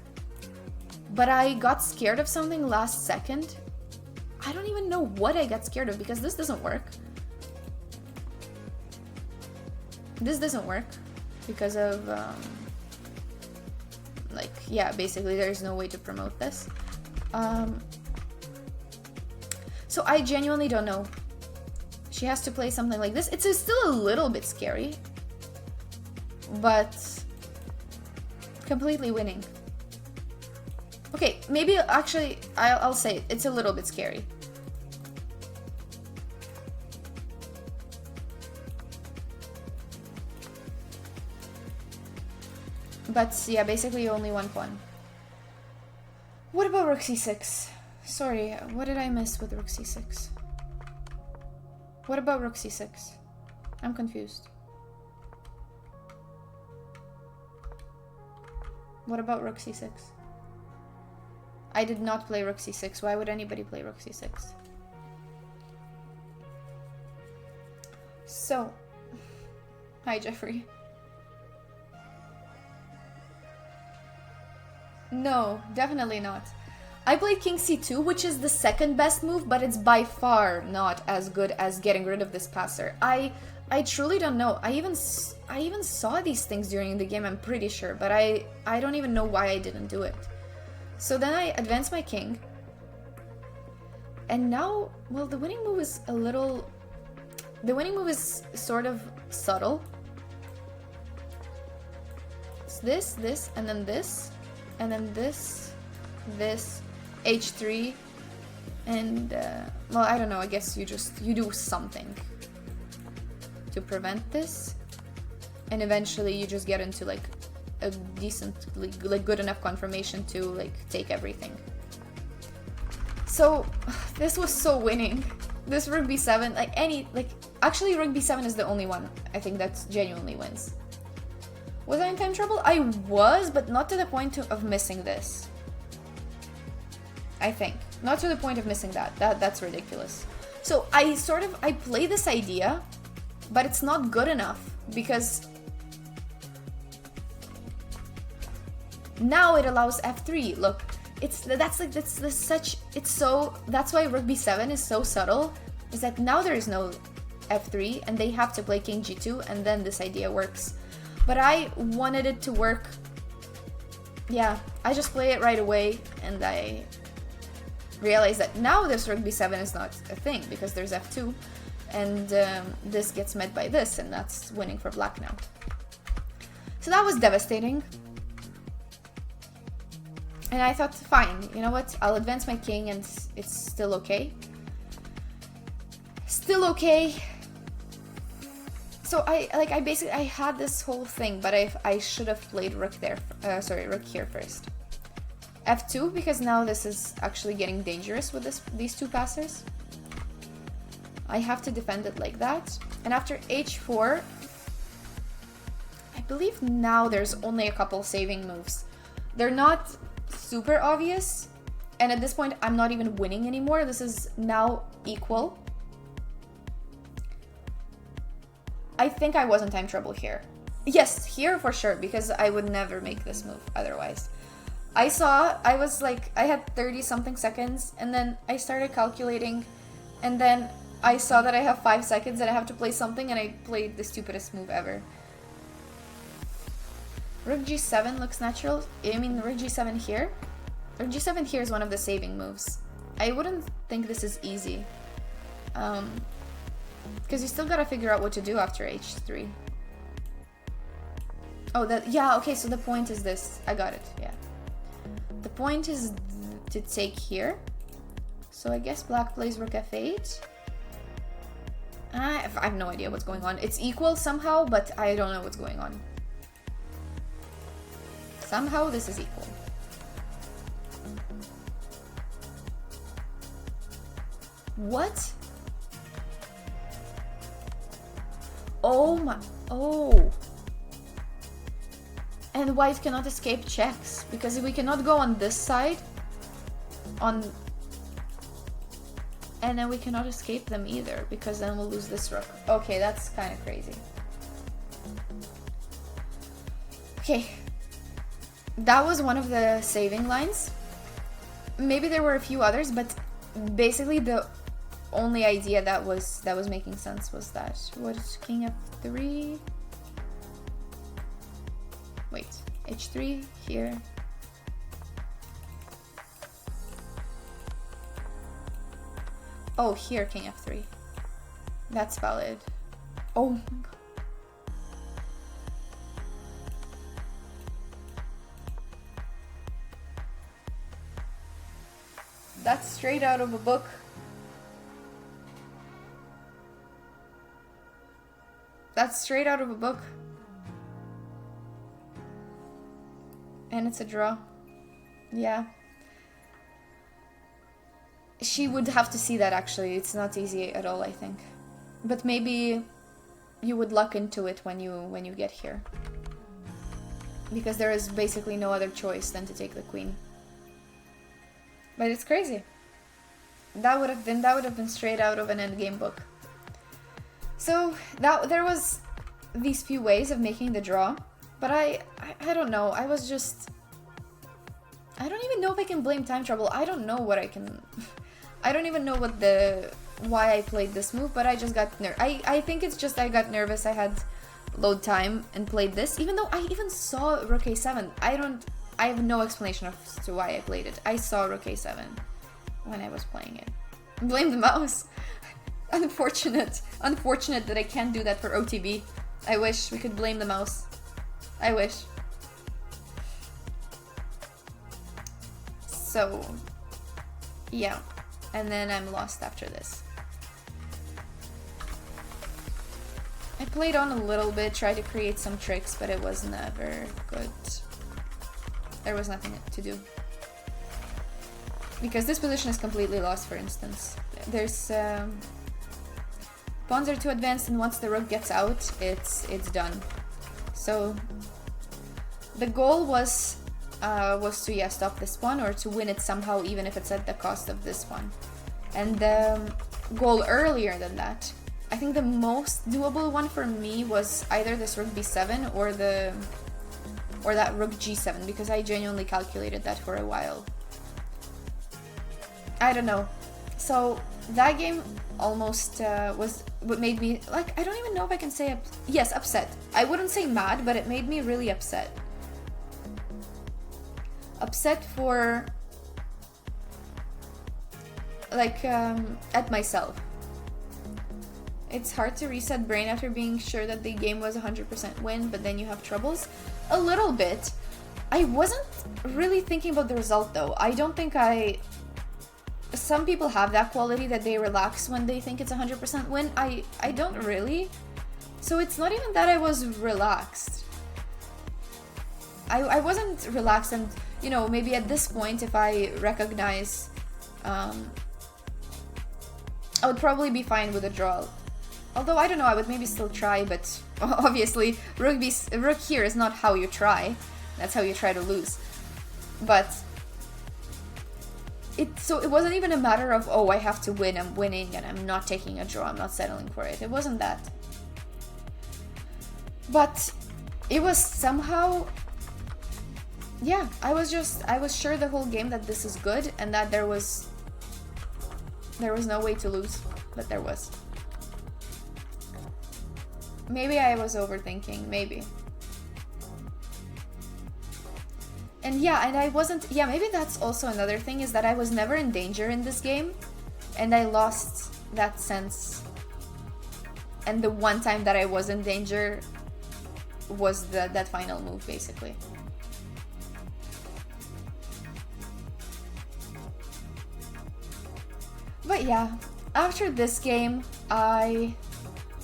but I got scared of something last second. I don't even know what I got scared of, because this doesn't work. This doesn't work because of, like, yeah, basically there's no way to promote this. So I genuinely don't know. She has to play something like this. It's still a little bit scary, but completely winning. Okay, maybe actually I'll say it. It's a little bit scary. But yeah, basically only one pawn. What about rook c6? Sorry, what did I miss with rook c6? What about rook c6? I'm confused. What about rook c6? I did not play rook c6. Why would anybody play rook c6? So, hi Jeffrey. No, definitely not. I played king c2, which is the second best move, but it's by far not as good as getting rid of this passer. I truly don't know. I even saw these things during the game, I'm pretty sure, but I don't even know why I didn't do it. So then I advance my king. And now, well, the winning move is a little... The winning move is sort of subtle. It's this, and then this. And then this, h3, and, well, I don't know, I guess you do something to prevent this, and eventually you just get into, like, a decently, like, good enough confirmation to, like, take everything. So, this was so winning. This rook b7, actually rook b7 is the only one, I think, that genuinely wins. Was I in time trouble? I was, but not to the point of missing this. I think. Not to the point of missing that. That's ridiculous. So I play this idea, but it's not good enough, because now it allows f3. Look, that's why rook b7 is so subtle, is that now there is no f3 and they have to play king g2, and then this idea works. But I wanted it to work. Yeah, I just play it right away, and I realized that now this rook b7 is not a thing, because there's f2, and this gets met by this, and that's winning for black now. So that was devastating. And I thought, fine, you know what, I'll advance my king, and it's still okay. Still okay. So I had this whole thing, but I should have played rook there, rook here first. f2, because now this is actually getting dangerous with these two passers. I have to defend it like that. And after h4, I believe now there's only a couple saving moves. They're not super obvious, and at this point I'm not even winning anymore. This is now equal. I think I was in time trouble here. Yes, here for sure, because I would never make this move otherwise. I had 30 something seconds, and then I started calculating, and then I saw that I have 5 seconds and I have to play something, and I played the stupidest move ever. Rook g7 looks natural. I mean, rook g7 here. Rook g7 here is one of the saving moves. I wouldn't think this is easy. Because you still gotta figure out what to do after h3. Oh, yeah, okay, so the point is this. I got it, yeah. The point is to take here. So I guess black plays rook f8. I have no idea what's going on. It's equal somehow, but I don't know what's going on. Somehow this is equal. What? Oh my... Oh. And white cannot escape checks, because we cannot go on this side. And then we cannot escape them either, because then we'll lose this rook. Okay, that's kind of crazy. Okay. That was one of the saving lines. Maybe there were a few others, but basically the only idea that was making sense was that. What is king f3? Wait, h3 here. Oh, here, king f3. That's valid. Oh my god. That's straight out of a book. That's straight out of a book. And it's a draw. Yeah. She would have to see that, actually. It's not easy at all, I think. But maybe you would luck into it when you get here. Because there is basically no other choice than to take the queen. But it's crazy. That would have been straight out of an endgame book. So there was these few ways of making the draw, but I don't know. I don't even know if I can blame time trouble. I don't know what I can. I don't even know why I played this move, but I just got I think it's just I got nervous. I had load time and played this, even though I even saw rook a7. I have no explanation as to why I played it. I saw rook a7 when I was playing it. Blame the mouse. Unfortunate that I can't do that for OTB. I wish we could blame the mouse. I wish. So, yeah. And then I'm lost after this. I played on a little bit, tried to create some tricks, but it was never good. There was nothing to do. Because this position is completely lost, for instance. There's... pawns are too advanced, and once the rook gets out, it's done. So the goal was to stop this pawn or to win it somehow, even if it's at the cost of this one. And the goal earlier than that, I think the most doable one for me was either this rook b7 or that rook g7, because I genuinely calculated that for a while. I don't know. So that game almost was what made me, like, I don't even know if I can say, yes, upset. I wouldn't say mad, but it made me really upset. Upset for, like, at myself. It's hard to reset brain after being sure that the game was 100% win, but then you have troubles. A little bit. I wasn't really thinking about the result, though. I don't think some people have that quality that they relax when they think it's 100% win. I don't really. So it's not even that I was relaxed. I wasn't relaxed, and, you know, maybe at this point, if I recognize, I would probably be fine with a draw. Although, I don't know, I would maybe still try, but obviously, rook here is not how you try. That's how you try to lose. But so it wasn't even a matter of, oh, I have to win, I'm winning, and I'm not taking a draw, I'm not settling for it. It wasn't that. But it was somehow, yeah, I was sure the whole game that this is good, and that there was no way to lose, but there was. Maybe I was overthinking, maybe. And yeah, and I wasn't, yeah, maybe that's also another thing, is that I was never in danger in this game, and I lost that sense. And the one time that I was in danger was that final move, basically. But yeah, after this game, I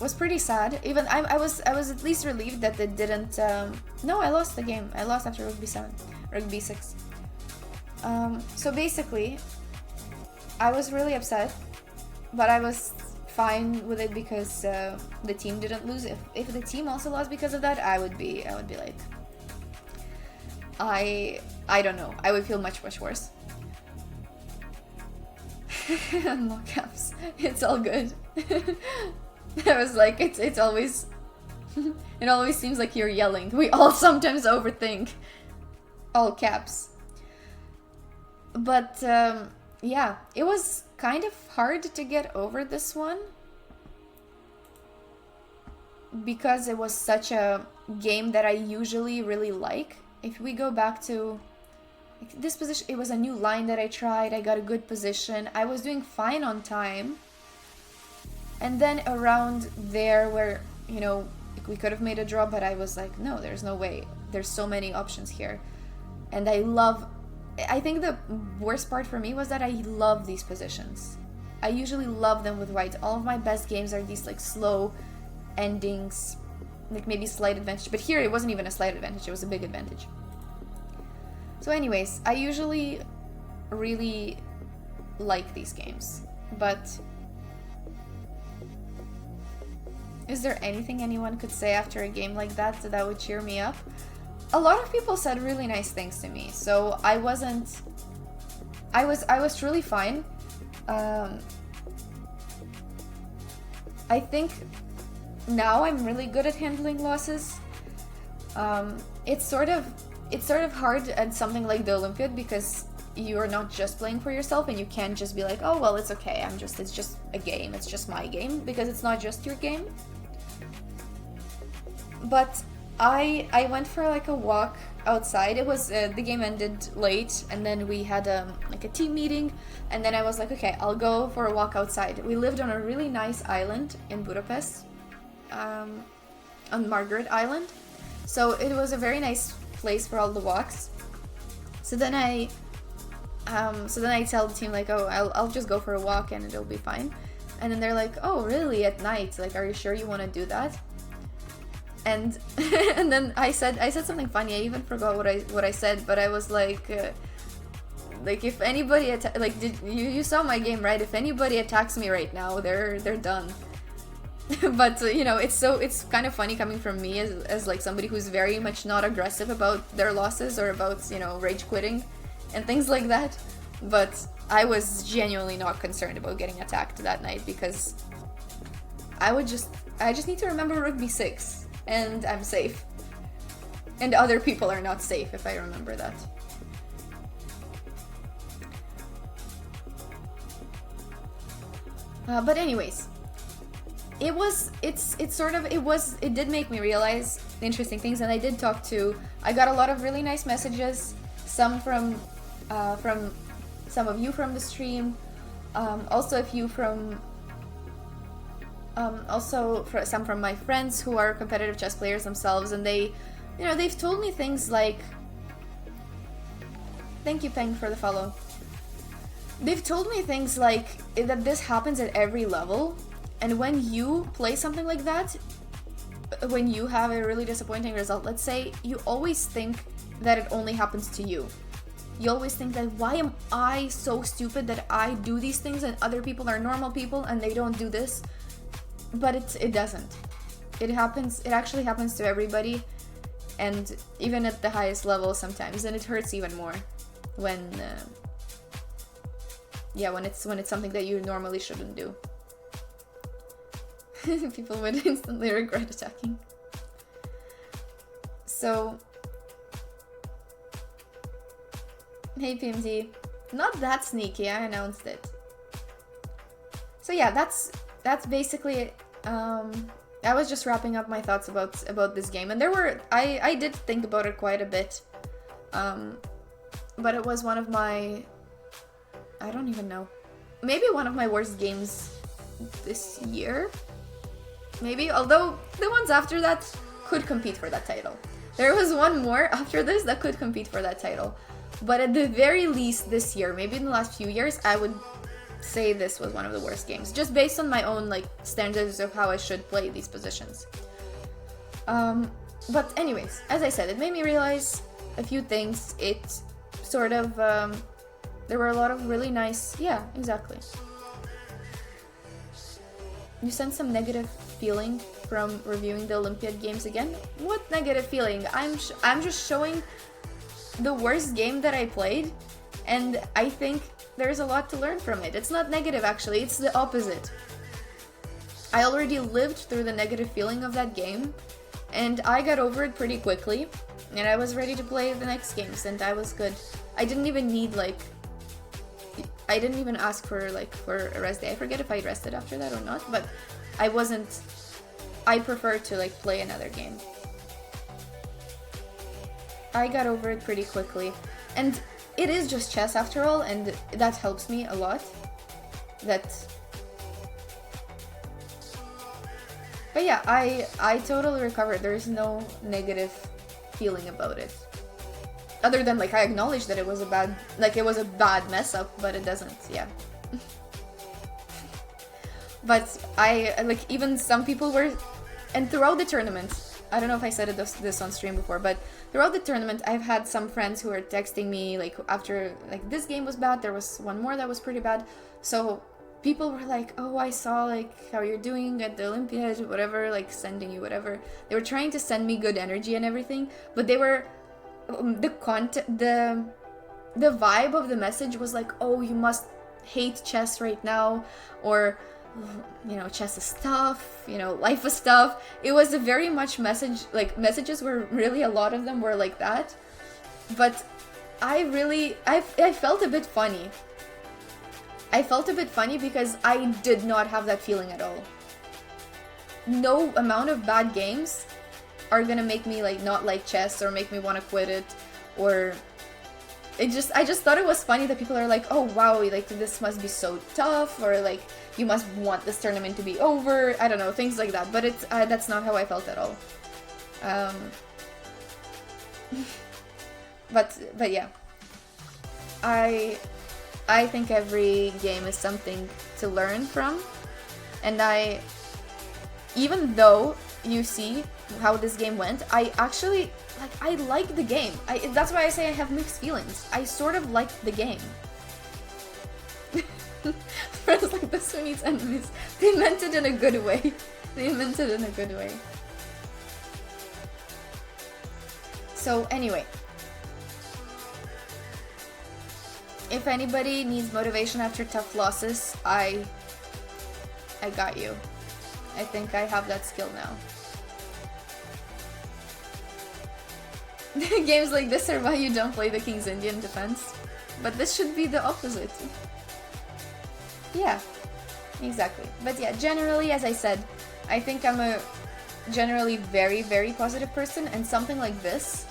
was pretty sad. Even I was at least relieved that it didn't. No, I lost the game. I lost after Rook B7, Rook B6. So basically, I was really upset, but I was fine with it because the team didn't lose. If the team also lost because of that, I would be like, I don't know. I would feel much worse. Unlock caps. It's all good. I was like, it's always it always seems like you're yelling. We all sometimes overthink. All caps. But yeah, it was kind of hard to get over this one because it was such a game that I usually really like. If we go back to this position, it was a new line that I tried. I got a good position. I was doing fine on time. And then around there where, you know, we could have made a draw, but I was like, no, there's no way. There's so many options here. And I think the worst part for me was that I love these positions. I usually love them with white. All of my best games are these like slow endings, like maybe slight advantage. But here it wasn't even a slight advantage, it was a big advantage. So anyways, I usually really like these games, but is there anything anyone could say after a game like that that would cheer me up? A lot of people said really nice things to me, so I was truly fine. I think now I'm really good at handling losses. It's sort of hard at something like the Olympiad because you're not just playing for yourself and you can't just be like, oh well, it's okay, it's just a game, it's just my game, because it's not just your game. But I went for like a walk outside. It was the game ended late, and then we had like a team meeting, and then I was like, okay, I'll go for a walk outside. We lived on a really nice island in Budapest, on Margaret Island, so it was a very nice place for all the walks. So then I tell the team like, oh, I'll just go for a walk and it'll be fine. And then they're like, oh really, at night? Like, are you sure you want to do that? And and then I said something funny. I even forgot what I said, but I was like if anybody you saw my game, right? If anybody attacks me right now, they're done. But you know, it's kind of funny coming from me as like somebody who's very much not aggressive about their losses or about, you know, rage quitting and things like that. But I was genuinely not concerned about getting attacked that night because I just need to remember Rook B6 and I'm safe. And other people are not safe if I remember that. But anyways, it did make me realize interesting things, and I got a lot of really nice messages, some from some of you from the stream, also a few from some from my friends who are competitive chess players themselves, and they've told me things like, thank you Peng for the follow. They've told me things like that this happens at every level, and when you play something like that, when you have a really disappointing result, let's say, you always think that it only happens to you. You always think that, why am I so stupid that I do these things and other people are normal people and they don't do this? But it doesn't. It actually happens to everybody, and even at the highest level sometimes, and it hurts even more when it's something that you normally shouldn't do. People would instantly regret attacking. So, hey PMD, not that sneaky, I announced it. So yeah, that's basically it. I was just wrapping up my thoughts about this game, and I did think about it quite a bit. but it was one of my, I don't even know, maybe one of my worst games this year. Maybe, although the ones after that could compete for that title. There was one more after this that could compete for that title. But at the very least this year, maybe in the last few years, I would say this was one of the worst games. Just based on my own like standards of how I should play these positions. But anyways, as I said, it made me realize a few things. It sort of, there were a lot of really nice, yeah, exactly. You sense some negative feeling from reviewing the Olympiad games again? What negative feeling? I'm just showing the worst game that I played, and I think there's a lot to learn from it. It's not negative actually, it's the opposite. I already lived through the negative feeling of that game, and I got over it pretty quickly, and I was ready to play the next games, and I was good. I didn't even need like, I didn't even ask for a rest day. I forget if I rested after that or not, but I wasn't, I prefer to like play another game. I got over it pretty quickly, and it is just chess after all, and that helps me a lot. But yeah, I totally recovered. There's no negative feeling about it. Other than like I acknowledge that it was a bad mess up, but it doesn't, yeah. But I like, even some people were, and throughout the tournament, I don't know if I said this on stream before, but throughout the tournament I've had some friends who were texting me like after like this game was bad, there was one more that was pretty bad. So people were like, oh, I saw like how you're doing at the Olympiad, whatever, like sending you whatever. They were trying to send me good energy and everything, but they were the vibe of the message was like, oh, you must hate chess right now, or you know, chess is tough, you know, life is tough. It was a very much messages were really, a lot of them were like that. But I felt a bit funny. I felt a bit funny because I did not have that feeling at all. No amount of bad games are gonna make me like not like chess or make me want to quit it, or I just thought it was funny that people are like, oh wow, like this must be so tough, or like you must want this tournament to be over. I don't know, things like that. But it's that's not how I felt at all. But yeah, I think every game is something to learn from, and even though you see how this game went, I actually I like the game. That's why I say I have mixed feelings. I sort of liked the game. Friends like this who needs enemies. They meant it in a good way. They meant it in a good way. So anyway, if anybody needs motivation after tough losses, I got you. I think I have that skill now. Games like this are why you don't play the King's Indian defense. But this should be the opposite. Yeah, exactly. But yeah, generally, as I said, I think I'm a generally very, very positive person, and something like this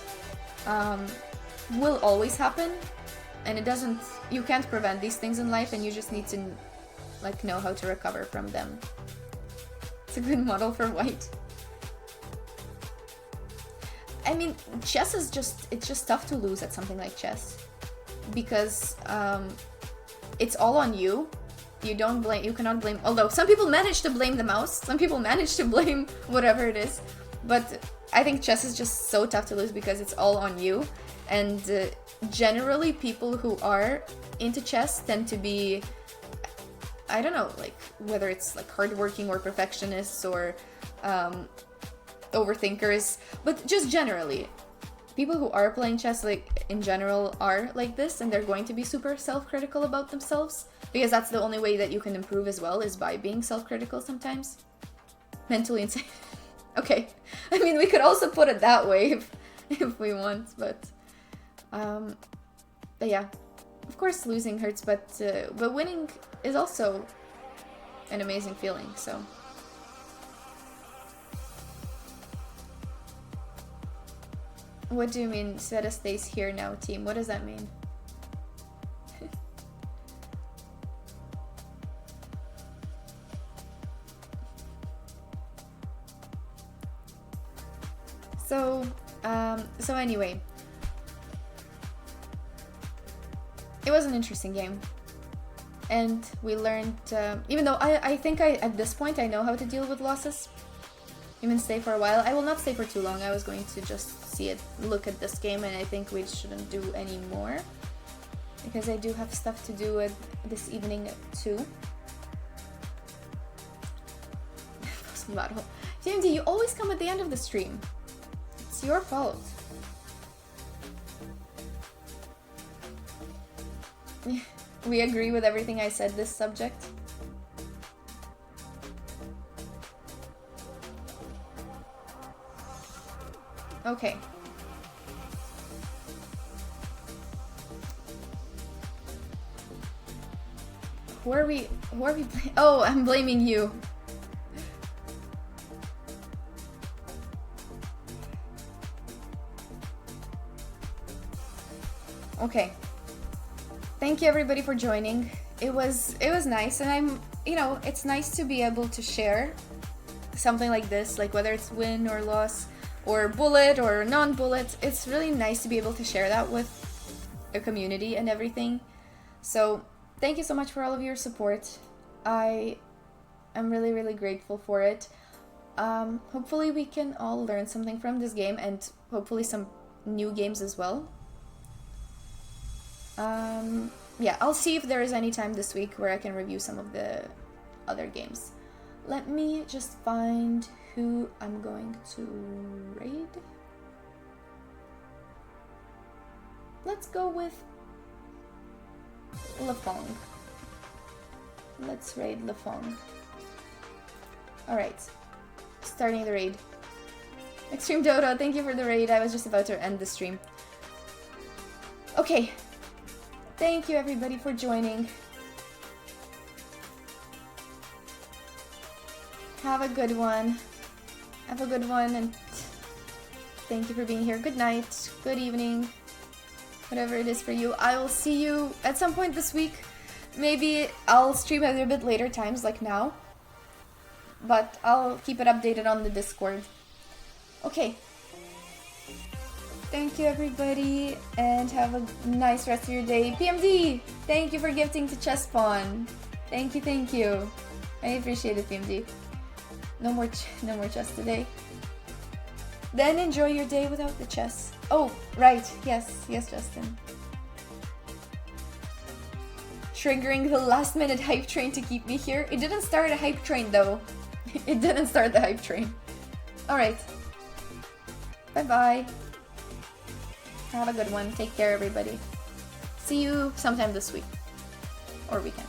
will always happen, and you can't prevent these things in life, and you just need to like know how to recover from them. It's a good model for white. I mean, chess is it's just tough to lose at something like chess, because it's all on you. You cannot blame, although some people manage to blame the mouse, some people manage to blame whatever it is, but I think chess is just so tough to lose because it's all on you, and generally people who are into chess tend to be, I don't know, like whether it's like hardworking or perfectionists or overthinkers, but just generally people who are playing chess, like in general, are like this, and they're going to be super self-critical about themselves, because that's the only way that you can improve as well, is by being self-critical sometimes. Mentally insane. Okay, I mean, we could also put it that way if we want, but yeah, of course losing hurts, but winning is also an amazing feeling, so. What do you mean, Sveta stays here now, team? What does that mean? So anyway, it was an interesting game, and we learned. Even though I think at this point I know how to deal with losses, even stay for a while. I will not stay for too long. I was going to just look at this game, and I think we shouldn't do any more because I do have stuff to do this evening too. Battle. TMD, you always come at the end of the stream. It's your fault. We agree with everything I said this subject. Okay. Who are we playing? Oh, I'm blaming you. Okay. Thank you everybody for joining. It was nice, and it's nice to be able to share something like this, like whether it's win or loss or bullet or non-bullet. It's really nice to be able to share that with a community and everything. So thank you so much for all of your support. I am really, really grateful for it. Hopefully we can all learn something from this game, and hopefully some new games as well. Yeah, I'll see if there is any time this week where I can review some of the other games. Let me just find who I'm going to raid. Let's go with Lafong. Let's raid Lafong. Alright, starting the raid. Extreme Dodo, thank you for the raid. I was just about to end the stream. Okay. Thank you everybody for joining. Have a good one. Have a good one, and thank you for being here. Good night, good evening, whatever it is for you. I will see you at some point this week. Maybe I'll stream at a bit later times like now, but I'll keep it updated on the Discord. Okay. Thank you everybody, and have a nice rest of your day. PMD, thank you for gifting to Chess Pawn. Thank you. I appreciate it, PMD. No more chess today. Then enjoy your day without the chess. Oh, right. Yes, Justin. Triggering the last minute hype train to keep me here. It didn't start a hype train though. It didn't start the hype train. Alright. Bye-bye. Have a good one. Take care, everybody. See you sometime this week. Or weekend.